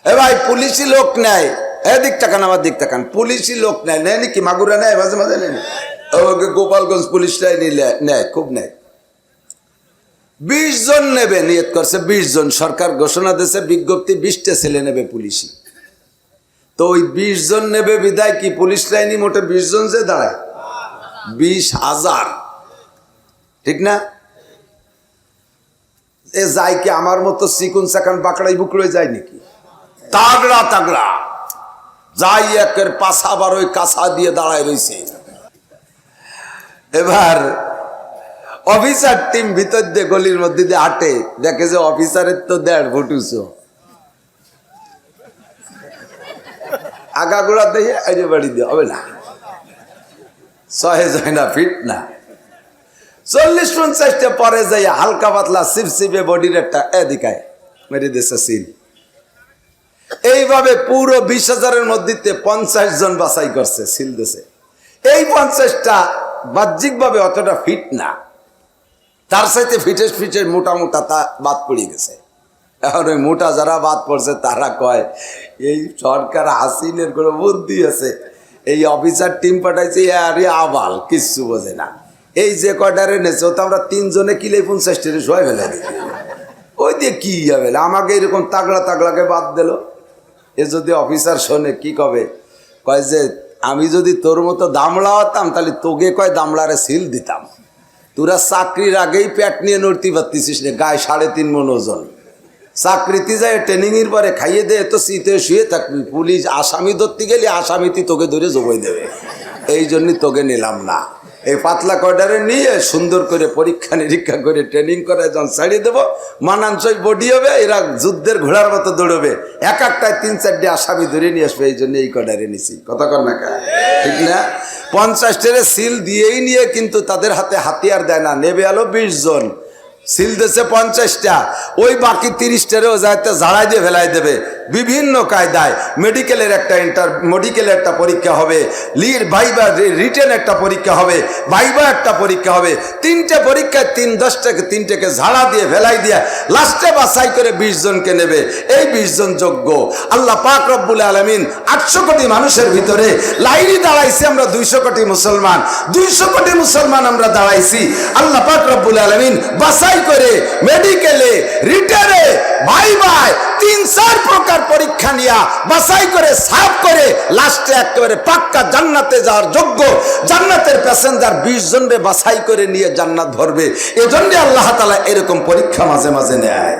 এ ভাই পুলিশি লোক নেয়, এদিক টাকান আমার দিক টাকান, পুলিশি লোক নেয়, নেয় নাকি মাগুরা নেয়, মাঝে মাঝে নেয়, ওকে গোপালগঞ্জ পুলিশটাই নিলে নেয়, খুব নেয়। 20 জন নেবে নিয়ত করছে, 20 জন সরকার ঘোষণা দিয়েছে, বিজ্ঞপ্তি 20টা ছেলে নেবে পুলিশি। তো ওই 20 জন নেবে বিদায় কি পুলিশ লাইনি মোটে 20 জন যে দাঁড়ায় 20,000, ঠিক না? এ যায় কি আমার মতো চিকুন চাকান বাকড়াই বুকড়ে যায় নাকি? তাগড়া তাগড়া যাই, একের পাশা আবার ওই কাঁচা দিয়ে দাঁড়ায় রয়েছে। এবার অফিসার টিম ভিতর দিয়ে গলির মধ্যে দিয়ে হাঁটে, দেখে যে অফিসারের তো 1.5 ফুট উঁচু, আগাগোড়া দিয়ে আইডে বাড়ি দিয়ে হবে না, 6 যায় না, ফিট না, 40-50টা পরে যাই হালকা পাতলা সিপসিপে বডির একটা এদিকায় মেরে দিয়েছে সিল। এইভাবে পুরো 20,000-এর মধ্যে 50 জন বাছাই করছে, সিল দিয়েছে। এই 50টা বাহ্যিক ভাবে অতটা ফিট না, তার সাথে ফিটের মোটা মোটা তা বাদ পড়ে গেছে। এখন ওই মোটা যারা বাদ পড়ছে তারা কয় এই সরকার হাসিনের কোনো বুদ্ধি আছে, এই অফিসার টিম পাঠাইছে আরে আবাল কিচ্ছু বোঝে না, এই যে কয়টারে নেছে তো আমরা 3 জনে কিলে 50টা সবাই ফেলে দিই, ওই দিয়ে কি হবে, আমাকে এরকম তাগড়া তাগড়াকে বাদ দিল। এ যদি অফিসার শোনে কি কবে, কয় যে আমি যদি তোর মতো দামড়া হতাম তাহলে তোকে কয় দামড়ারে সিল দিতাম। তোরা চাকরির আগেই পেট নিয়ে নড়তে পারতিস না, গায়ে 3.5 মণ ওজন। চাকরিতে যায় ট্রেনিংয়ের পরে খাইয়ে দে তো শীতে শুয়ে থাকবি, পুলিশ আসামি ধরতে গেলে আসামিতে তোকে ধরে জবাই দেবে। এই জন্যই তোকে নিলাম না। এই পাতলা কয়ডারে নিয়ে সুন্দর করে পরীক্ষা নিরীক্ষা করে ট্রেনিং করে যখন ছাড়িয়ে দেবো, মানানসই বডি হবে, এরা যুদ্ধের ঘোড়ার মতো দৌড়বে, এক একটায় 3-4টে আসামি ধরে নিয়ে আসবে। এই জন্য এই কয়ডারে নিছি, কথা কর না কা, ঠিক না? 50 সিল দিয়েই নিয়ে কিন্তু তাদের হাতে হাতিয়ার দেয় না, নেবে আলো 20 জন, সিল দিয়েছে 50টা, ওই বাকি 30টারেও যাইতে ঝাড়াই দিয়ে ফেলাই দেবে বিভিন্ন কায়দায়। মেডিকেলের একটা পরীক্ষা হবে, ভাইবা রিটেন একটা পরীক্ষা হবে, ভাইবা একটা পরীক্ষা হবে, 3টে পরীক্ষায় 10টাকে ঝাড়া দিয়ে ফেলাই দিয়ে লাস্টে বাছাই করে 20 জনকে নেবে। এই 20 জন যোগ্য। আল্লাহ পাক রব্বুল আলামিন 800 কোটি মানুষের ভিতরে লাইনে দাঁড়াইছি আমরা 200 কোটি মুসলমান, 200 কোটি মুসলমান আমরা দাঁড়াইছি। আল্লাহ পাক রব্বুল আলামিন বাছাই করে মেডিকেলে রিটেনে ভাইবায় 3-4 প্রকার পরীক্ষা নিয়ে বাছাই করে সাফ করে লাস্টে একেবারে পাক্কা জান্নাতে যাওয়ার যোগ্য জান্নাতের প্যাসেঞ্জার 20 জনরে বাছাই করে নিয়ে জান্নাত ধরবে। এজন্য আল্লাহ তাআলা এরকম পরীক্ষা মাঝে মাঝে নেয়।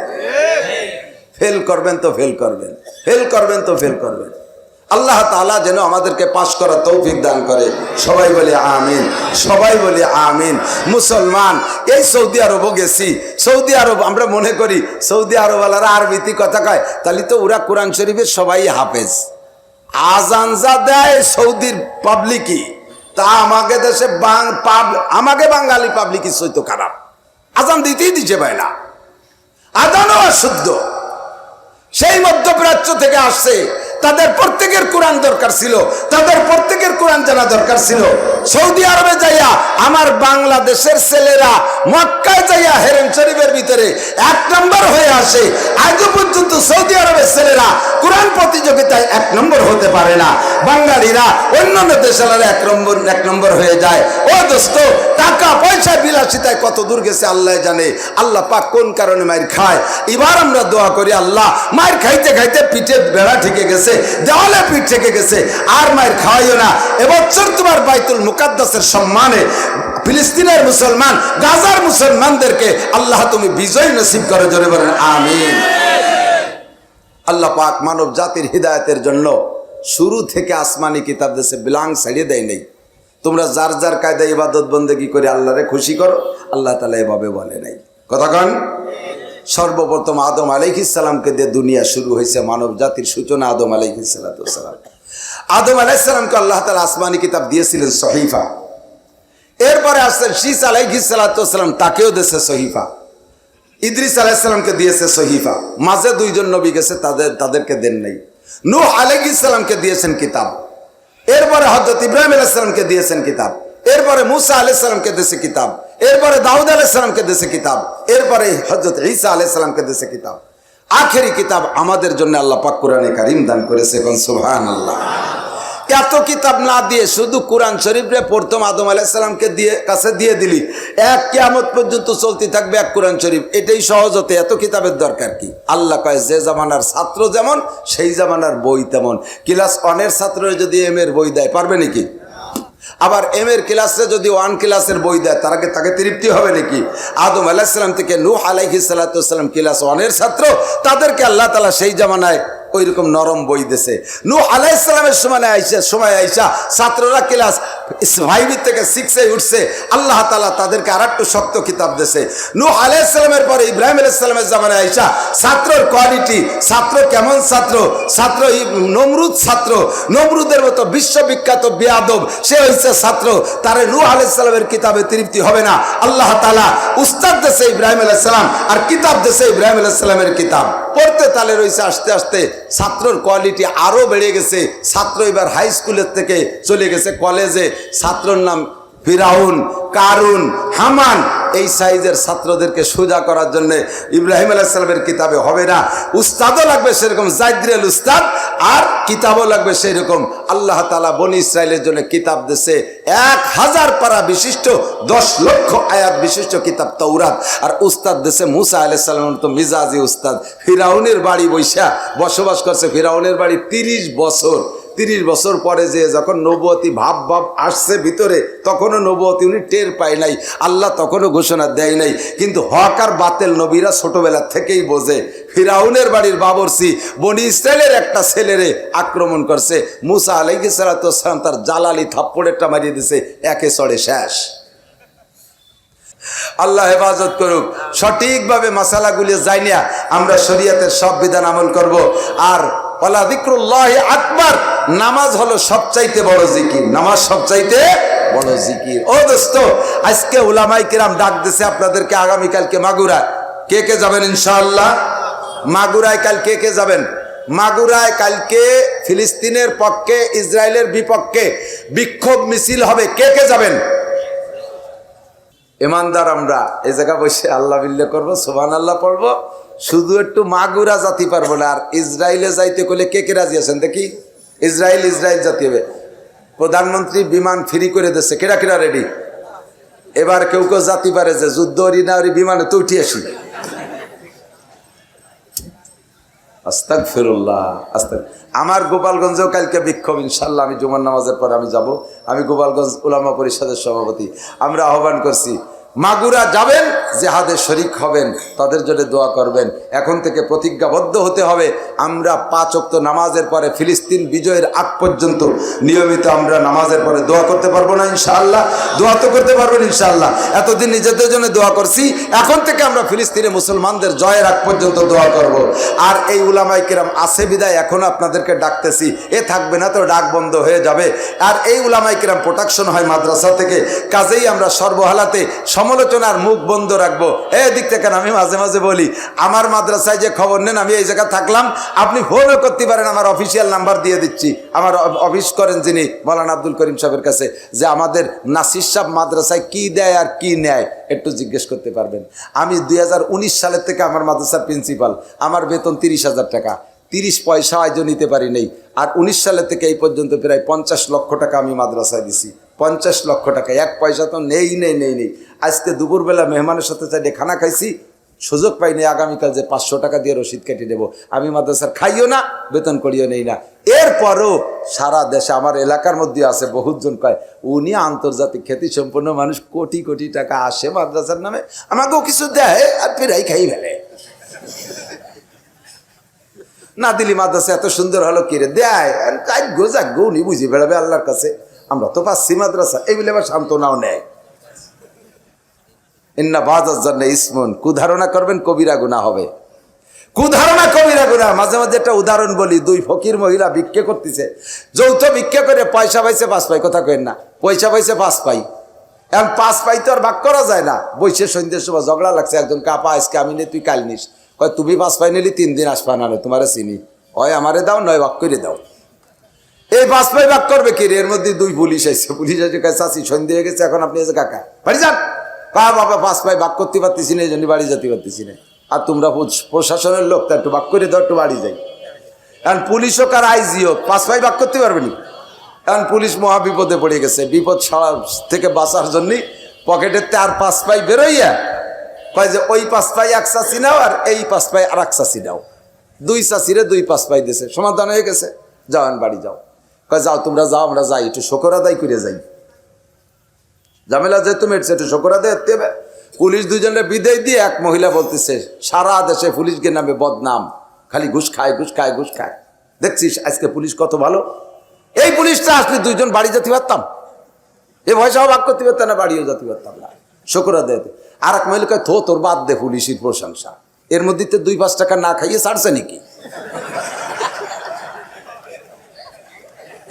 ফেল করবেন তো ফেল করবেন, ফেল করবেন তো ফেল করবেন। আল্লাহ তাআলা যেন আমাদেরকে পাশ করার তৌফিক দান করে। সবাই বলে আমিন, সবাই বলে আমিন। মুসলমান এই সৌদি আরবও গেছি। সৌদি আরব আমরা মনে করি সৌদি আরবওয়ালারা আরবিতে কথা কয়, তাহলে তো ওরা কোরআন শরীফের সবাই হাফেজ। আজান যা দেয় সৌদির পাবলিকই, তা আমাকে দেশে আমাকে বাঙালি পাবলিকই সইতো খারাপ, আজান দিতেই দিচ্ছে পায় না, আজানও অশুদ্ধ। সেই মধ্যপ্রাচ্য থেকে আসছে, তাদের প্রত্যেকের কোরআন দরকার ছিল, তাদের প্রত্যেকের কোরআন জানা দরকার ছিল। সৌদি আরবে যাইয়া আমার বাংলাদেশের ছেলেরা মক্কায় যাইয়া হেরেম শরীফের ভিতরে 1 নম্বর হয়ে আসে। আজও পর্যন্ত সৌদি আরবের ছেলেরা কোরআন প্রতিযোগিতায় 1 নম্বর হতে পারে না। বাঙালিরা অন্যান্য দেশের 1 নম্বর হয়ে যায়। ও দোস্ত, টাকা পয়সা বিলাসিতায় কত দূর গেছে আল্লাহ জানে। আল্লাহ পাক কোন কারণে মাইর খায়। এবার আমরা দোয়া করি, আল্লাহ মাইর খাইতে খাইতে পিঠে বেড়া ঠেকে গেছে, দেওয়ালে পিঠ থেকে গেছে, আর মায়ের খাওয়াইও না। এবছর তোমার বাইতুল মুকাদ্দাসের সম্মানে ফিলিস্তিনের মুসলমান, গাজার মুসলমানদেরকে আল্লাহ তুমি বিজয় নসিব করে, জোরে বলেন আমিন। আল্লাহ পাক মানব জাতির হিদায়াতের জন্য শুরু থেকে আসমানি কিতাব দেশে বিলাং ছাড়িয়ে দেয় নেই। তোমরা যার যার কায়দায় ইবাদত বন্দেগী করে আল্লাহরে খুশি করো, আল্লাহ তাআলা এভাবে বলে নাই। কথা কন। সর্বপ্রথম আদম আলাইহিস সালামকে দিয়ে দুনিয়া শুরু হয়েছে, মানব জাতির সূচনা আদম আলাইহিস সালাম। আদম আলাইহিস সালামকে আল্লাহ তাআলা আসমানি কিতাব দিয়েছিলেন সহিফা। এরপরে আসছেন শীস আলাইহিস সালাম, তাকেও দিয়েছে সহিফা। ইদ্রিস আলাইহিস সালামকে দিয়েছে সহিফা। মাঝে 2 জন নবী গেছে, তাদেরকে দেন নাই। নূহ আলাইহিস সালামকে দিয়েছেন কিতাব। এরপরে হযরত ইব্রাহিম আলাইহিস সালামকে দিয়েছেন কিতাব। এরপরে মুসা আলাইহিস সালামকে দিয়েছে কিতাব। এরপরে দাউদ আলাইহিস সালামকে দিয়েছে কিতাব। এরপরে হযরত ঈসা আলাইহিস সালামকে দিয়েছে কিতাব। আখেরি কিতাব আমাদের জন্য আল্লাহ পাক কোরআনে কারীম দান করেছে, কোন সুবহানাল্লাহ। এত কিতাব না দিয়ে শুধু কোরআন শরীফে প্রথম আদম আলাইহিস সালামকে কাছে দিয়ে দিলি, এক কিয়ামত পর্যন্ত চলতে থাকবে এক কোরআন শরীফ। এটাই সহজ হতে এত কিতাবের দরকার কি? আল্লাহ কয় যে জামানার ছাত্র যেমন সেই জামানার বই তেমন। ক্লাস 1-এর ছাত্ররা যদি এম এর বই দেয় পারবে নাকি? আবার এম এর ক্লাসে যদি 1 ক্লাসের বই দেয় তাকে তৃপ্তি হবে নাকি? আদম আলাইহিস সালাম থেকে নূহ আলাইহিস সালাম ক্লাস 1-এর ছাত্র, তাদেরকে আল্লাহ তাআলা সেই জামানায় ওই রকম নরম বই দিয়েছে। নূহ আলাইহিস সালামের সময় আইসা ছাত্ররা ক্লাস 5 থেকে 6-এ উঠছে, আল্লাহ তাআলা তাদেরকে আরেকটু শক্ত কিতাব দিয়েছে। নূহ আলাইহিস সালামের পরে ইব্রাহিম আলাইহিস সালামের জামানায় আইসা ছাত্রর কোয়ালিটি, ছাত্র কেমন ছাত্র, নমরুদের মতো বিশ্ববিখ্যাত বেয়াদব সে হইছে ছাত্র, তারে নূহ আলাইহিস সালামের কিতাবে তৃপ্তি হবে না। আল্লাহ তাআলা উস্তাদ দিয়েছে ইব্রাহিম আলাইহিস সালাম, আর কিতাব দিয়েছে ইব্রাহিম আলাইহিস সালামের কিতাব। পড়তে তালে রয়েছে আস্তে আস্তে ছাত্রর কোয়ালিটি আরো বেড়ে গেছে। ছাত্র এবার হাই স্কুলের থেকে চলে গেছে কলেজে। ছাত্রর নাম ফিরাউন, কারুন, হামান। এই সাইজের ছাত্রদেরকে সোজা করার জন্য ইব্রাহিম আলাইহিস সালামের কিতাবে হবে না। উস্তাদও লাগবে সেরকম জাইদ্রেল উস্তাদ, আর কিতাবও লাগবে সেই রকম। আল্লাহ তাআলা বনি ইসরাইলের জন্য কিতাব দিয়েছে 1000 পারা বিশিষ্ট 10 লক্ষ আয়াত বিশিষ্ট কিতাব তাওরাত। আর উস্তাদ দিয়েছে মুসা আলাইহিস সালামের তো মিজাজি উস্তাদ। ফিরাউনের বাড়ি বসবাস করছে, ফিরাউনের বাড়ি 30 বছর 30 বছর পরে যে যখন নবুয়তি ভাব আসছে ভিতরে, তখনও নবুয়তি উনি টের পায় নাই, আল্লাহ তখনও ঘোষণা দেয় নাই। কিন্তু হক আর বাতেল নবীরা ছোটবেলা থেকেই বোঝে। ফিরাউনের বাড়ির বাবরসি বনি ইসরায়েলের একটা ছেলেরে আক্রমণ করছে, মুসা আলাইহিস সালাম তার জালালি থাপ্পড়েরটা মারিয়ে দিছে, একে চড়ে শেষ। আল্লাহ হেফাজত করুক। সঠিকভাবে মাসালাগুলি জানিয়া আমরা শরীয়তের সব বিধান আমল করব। আর ওয়ালা যিকরুল্লাহি আকবার, নামাজ হলো সবচাইতে বড় জিকির, নামাজ সবচাইতে বড় জিকির। ও দোস্ত, আজকে উলামায়ে কিরাম ডাক দিছে আপনাদেরকে আগামীকালকে মাগুরা। কে কে যাবেন ইনশাআল্লাহ? মাগুরায় কাল কে কে যাবেন? মাগুরায় কালকে ফিলিস্তিনের পক্ষে ইসরায়েলের বিপক্ষে বিক্ষোভ মিছিল হবে। কে কে যাবেন? ইমানদার আমরা এই জায়গা বসে আল্লাহ বিল্লাহ করবো, সুবহানাল্লাহ পড়বো, শুধু একটু মাগুরা জাতি পারবো না। আর ইসরায়েলে যাইতে করলে কে কে রাজি আছেন দেখি? ইসরায়েল জাতি হবে। প্রধানমন্ত্রী বিমান ফ্রি করে দিচ্ছে, কেরা কেরা রেডি? এবার কেউ কেউ জাতি পারে যে যুদ্ধ হরি না হরি বিমানে তো উঠি আসি। আস্তাগফিরুল্লাহ, আমার গোপালগঞ্জেও কালকে বিক্ষোভ ইনশাল্লাহ। আমি জুমার নামাজের পরে আমি যাব। আমি গোপালগঞ্জ উলামা পরিষদের সভাপতি। আমরা আহ্বান করছি, মাগুরা যাবেন, জেহাদে শরিক হবেন, তাদের জন্য দোয়া করবেন। এখন থেকে প্রতিজ্ঞাবদ্ধ হতে হবে, আমরা 5 ওয়াক্ত নামাজের পরে ফিলিস্তিন বিজয়ের আগ পর্যন্ত নিয়মিত আমরা নামাজের পরে দোয়া করতে পারবো না ইনশাআল্লাহ? দোয়া তো করতে পারবেন ইনশাআল্লাহ। এতদিন নিজেদের জন্য দোয়া করছি, এখন থেকে আমরা ফিলিস্তিনে মুসলমানদের জয়ের আগ পর্যন্ত দোয়া করব। আর এই উলামায়ে কিরাম আছে বিদায় এখন আপনাদেরকে ডাকতেছি, এ থাকবে না তো ডাক বন্ধ হয়ে যাবে। আর এই উলামায়ে কিরাম প্রোটেকশন হয় মাদ্রাসা থেকে, কাজেই আমরা সর্বহালাতে সমালোচনার মুখ বন্ধ রাখবো। এদিক থেকে আমি মাঝে মাঝে বলি, আমার মাদ্রাসায় যে খবর নেন, আমি এই জায়গায় থাকলাম, আপনি ফোনও করতে পারেন, আমার অফিসিয়াল নাম্বার দিয়ে দিচ্ছি। আমার অফিস করেন যিনি মাওলানা আব্দুল করিম সাহেবের কাছে, যে আমাদের নাসির সাহেব মাদ্রাসায় কি দেয় আর কি নেয় একটু জিজ্ঞেস করতে পারবেন। আমি 2019 সালের থেকে আমার মাদ্রাসার প্রিন্সিপাল, আমার বেতন 30,000 টাকা, 30 পয়সা আজও নিতে পারি নেই। আর 19 সালের থেকে এই পর্যন্ত প্রায় 50 লক্ষ টাকা আমি মাদ্রাসায় দিছি। 50 লক্ষ টাকা, 1 পয়সা তো নেই। আজকে দুপুরবেলা মেহমানের সাথে চাইলে খানা খাইছি, সুযোগ পাইনি। আগামীকাল যে 500 টাকা দিয়ে রসিদ কেটে দেবো। আমি মাদ্রাসার খাইও না, বেতন করিও নেই না। এরপরও সারা দেশে আমার এলাকার মধ্যে আছে বহুজন কয়, উনি আন্তর্জাতিক খ্যাতি সম্পন্ন মানুষ, কোটি কোটি টাকা আসে মাদ্রাসার নামে, আমাকেও কিছু দেয় আর ফিরাই খাই ফেলে। না দিলি মাদ্রাসা এত সুন্দর হলো কিরে দেয়, গোজাক গৌনি বুঝি বেড়াবে আল্লাহর কাছে। আমরা তো পাচ্ছি মাদ্রাসা, এই বলে আবার সান্ত্বনাও নেয়। ইন্না বাযাজ জান্নাহ ইসমুন, কুধারণা করবেন কবিরা গুনাহ হবে। কুধারণা কবিরা গুনাহ। মাঝে মাঝে একটা উদাহরণ বলি, 2 ফকির মহিলা ভিক্ষে করতেছে, যৌথ ভিক্ষে করে পয়সা পাইছে 5 পাই, কথা কেন না, পয়সা পাইছে 5 পাই। এখন 5 পাই তো আর ভাগ করা যায় না। বৈশে সন্ধ্যের সময় ঝগড়া লাগছে, একজন কাপা আজকে আমি নে তুই কাল নিস, কয় তুমি 5 পাই নিলি 3 দিন আসবা না, তোমারে চিনি, হয় আমারে দাও নয় ভাগ করে দাও। এই 5 পাই ভাগ করবে কি রে? এর মধ্যে 2 পুলিশ আইছে, পুলিশ এসে কয় চাচি সন্ধ্যে হয়ে গেছে, এখন আপনি এসে কাকা বাড়ি যান। বাবা 5 পাই ভাগ করতে পারতেছি না, এই জন্য বাড়ি যেতে পারতেছি না। আর তোমরা প্রশাসনের লোক, তা একটু ভাগ করে দাও, একটু বাড়ি যাই। এখন পুলিশ হোক আর আইজি হোক 5 পাই ভাগ করতে পারবে না। এখন পুলিশ মহা বিপদে পড়ে গেছে। বিপদ থেকে বাঁচার জন্য পকেটের আর 5 পাই বেরোইয়া কয় যে ওই 5 পাই 1 চাচি নাও, আর এই 5 পাই আর 1 চাচি নাও। 2 চাচিরে 2 5 পাই দিয়েছে, সমাধান হয়ে গেছে। যাও বাড়ি যাও। কয় যাও তোমরা যাও, আমরা যাই, একটু শকর আদায় করে যাই। ঝামেলা যেহেতু মেটছে, একটু শকর আদায় করতে হবে। পুলিশ 2 জনের বিদায় দিয়ে এক মহিলা বলতেছে, সারা দেশে পুলিশকে নামে বদনাম, খালি ঘুষ খায় ঘুষ খায় ঘুষ খায়। দেখছিস আজকে পুলিশ কত ভালো। এই পুলিশটা আসলে 2 জন বাড়ি যেতে পারতাম, এ পয়সাও ভাগ করতে পারতাম না, বাড়িও যেতে পারতাম না। শকর আদায়। আর এক মহিলা কয় তোর বাদ দে পুলিশের প্রশংসা, এর মধ্যে 2-5 টাকা না খাইয়ে ছাড়ছে নাকি?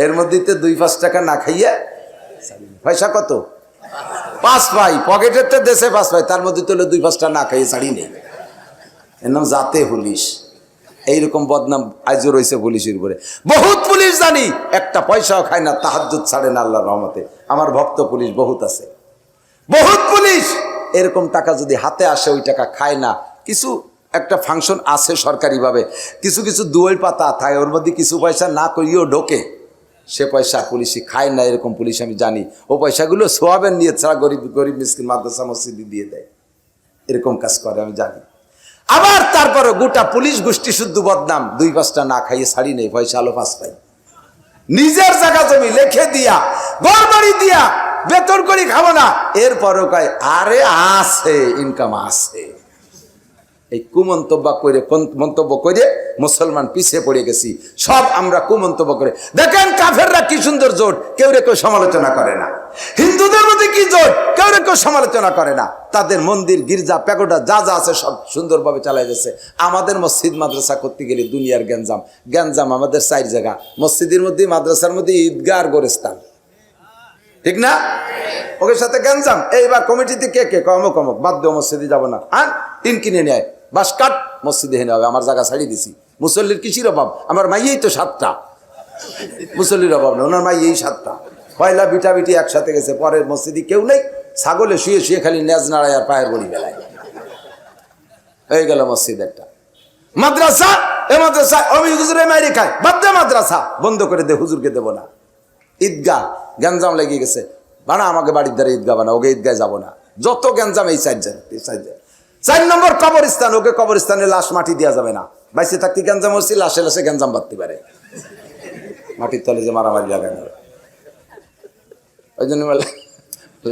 এর মধ্যে 2-5 টাকা না খাইয়ে পয়সা কত? 5 পাই, পকেটের তো দেশে 5 পাই, তার মধ্যে তো 2-5 টাকা না খাইয়ে ছাড়ি নেই। এর নাম জাতে পুলিশ। এইরকম বদনাম আজও রয়েছে পুলিশের উপরে। বহুত পুলিশ জানি একটা পয়সাও খায় না, তাহাজ্জুদ ছাড়ে না আল্লাহর রহমতে। আমার ভক্ত পুলিশ বহুত আছে, বহুত পুলিশ। এরকম টাকা যদি হাতে আসে ওই টাকা খায় না। কিছু একটা ফাংশন আছে সরকারিভাবে, কিছু কিছু দুই পাতা থাকে, ওর মধ্যে কিছু পয়সা না করিয়েও ঢোকে, সে পয়সা পুলিশই খায় না। এরকম পুলিশ আমি জানি। ও পয়সাগুলো সোয়াবেন নিয়ে ছাড়া গরিব গরিব মিসকিন মাদ্রাসা মসজিদে দিয়ে দেয়, এরকম কাজ করে আমি জানি। আবার তারপরে গোটা পুলিশ গোষ্ঠী শুদ্ধ বদনাম, 2-5টা না খাইয়ে ছাড়ি নেই, পয়সা আলো 5 পাই। নিজের জায়গা জমি লিখে দিয়া ঘর বাড়ি দিয়া বেতন করি খাবো না, এরপরও কয় আরে আছে ইনকাম আছে। এই মন্তব্য করে মুসলমান পিছিয়ে পড়ে গেছি সব আমরা কুমন্তব্য করে। দেখেন কাফেররা কি সুন্দর জোট, কেউ কেউ সমালোচনা করে না। হিন্দুদের মধ্যে কি জোট, কেউ কেউ সমালোচনা করে না। তাদের মন্দির গির্জা প্যাগোডা যা যা আছে সব সুন্দরভাবে চালাই যাচ্ছে। আমাদের মসজিদ মাদ্রাসা করতে গেলে দুনিয়ার গ্যাঞ্জাম আমাদের 4 জায়গা, মসজিদের মধ্যে মাদ্রাসার মধ্যে ঈদগাহ আর গোরস্থান, ঠিক না? ওকে সাথে গ্যাঞ্জাম। এইবার কমিটিতে কে কে অমুক বাদ দেও, মসজিদে যাবো না, আর টিন কিনে নেয় বাস কাট মসজিদে হেনে হবে, আমার জায়গা ছাড়িয়ে দিছি। মুসল্লির কিসির অভাব, আমার মাইয়েই তো 7টা, মুসল্লির অভাব নেই, ওনার মাইয়েই 7টা। পয়লা বিটা বিটি একসাথে গেছে, পরে মসজিদে কেউ নেই, ছাগলে শুয়ে শুয়ে খালি নেজ নাড়ায় আর পায়ের বড়ি বেলায়। হয়ে গেল মসজিদ একটা। মাদ্রাসা, এ মাদ্রাসা আমি হুজুরে মাইরে খাই, বাদ দে মাদ্রাসা বন্ধ করে দে, হুজুরকে দেবো না। ঈদগাহ গ্যাঞ্জাম লেগে গেছে, বানা আমাকে বাড়ির দ্বারা ঈদগাহ বানা, ওকে ঈদগাহ যাবো না। যত গ্যাঞ্জাম এই 4 নম্বর কবরস্থান, ওকে কবরস্থানে লাশ মাটি দেওয়া যাবে না। বাইসে থাকতে গ্যাঞ্জাম হচ্ছে, লাশে লাশে গ্যাঞ্জাম বাঁধতে পারে, মাটির তলে যে মারামারি লাগানো, ওই জন্য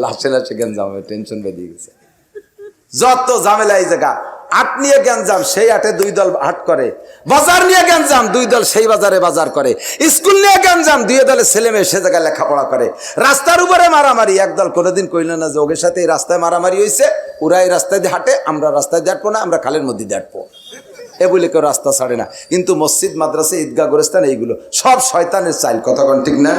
লাশে লাশে গ্যাঞ্জাম হবে, টেনশন বেঁধে গেছে। যত ঝামেলা এই জায়গা। আট নিয়ে গ্যাঞ্জাম, সেই আটে 2 দল হাট করে। বাজার নিয়ে গ্যাঞ্জাম, 2 দল সেই বাজারে বাজার করে। স্কুল নিয়ে গ্যাঞ্জাম, 2 দলে ছেলে মেয়ে সে জায়গায় লেখাপড়া করে। রাস্তার উপরে মারামারি, একদল কোনোদিন কইল না যে ওদের সাথে এই রাস্তায় মারামারি হয়েছে, ওরা এই রাস্তায় দিয়ে হাঁটে, আমরা রাস্তায় দিয়ে হাঁটবো না, আমরা খালের মধ্যে দিয়ে হাঁটবো, এ বলে কেউ রাস্তা ছাড়ে না। কিন্তু মসজিদ মাদ্রাসা ঈদগাহ গোরস্থান এইগুলো সব শয়তানের চাইল, কথা কোন ঠিক না?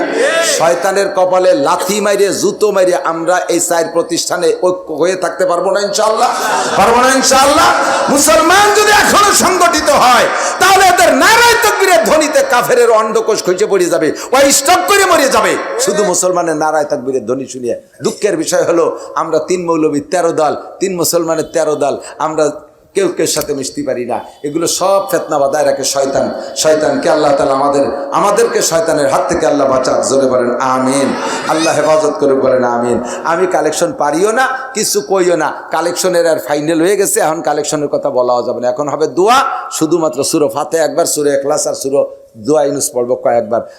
শয়তানের কপালে লাথি মাইরে জুতো মাইরে আমরা এই 4 প্রতিষ্ঠানে ঐক্য হয়ে থাকতে পারবো না ইনশাআল্লাহ, পারবো না ইনশাআল্লাহ। মুসলমান যদি এখনো সংগঠিত হয় তাহলে এদের নারায়ে তাকবীরের ধ্বনিতে কাফেরের অন্ডকোষ খসে পড়ে যাবে, ওই স্টক করে মরে যাবে। শুধু মুসলমানের নারায়ে তাকবীরের ধ্বনি শুনিয়ে দুঃখের বিষয় হলো আমরা 3 মৌলবী 13 দল, 3 মুসলমানের 13 দল, আমরা কেউ কেউ সাথে মিশতে পারি না। এগুলো সব ফিতনা বাঁধায় রাখে শয়তান। শয়তানকে আল্লাহ তাআলা আমাদেরকে শয়তানের হাত থেকে আল্লাহ বাঁচাক, জোরে বলেন আমিন। আল্লাহ হেফাজত করে বলেন আমিন। আমি কালেকশন পারিও না, কিছু কইও না, কালেকশনের আর ফাইনাল হয়ে গেছে, এখন কালেকশনের কথা বলাও যাবে না। এখন হবে দোয়া, শুধুমাত্র সূরা ফাতিহা একবার, সূরা ইখলাস আর সূরা দোয়া ইউনুস পড়ব কয়েকবার।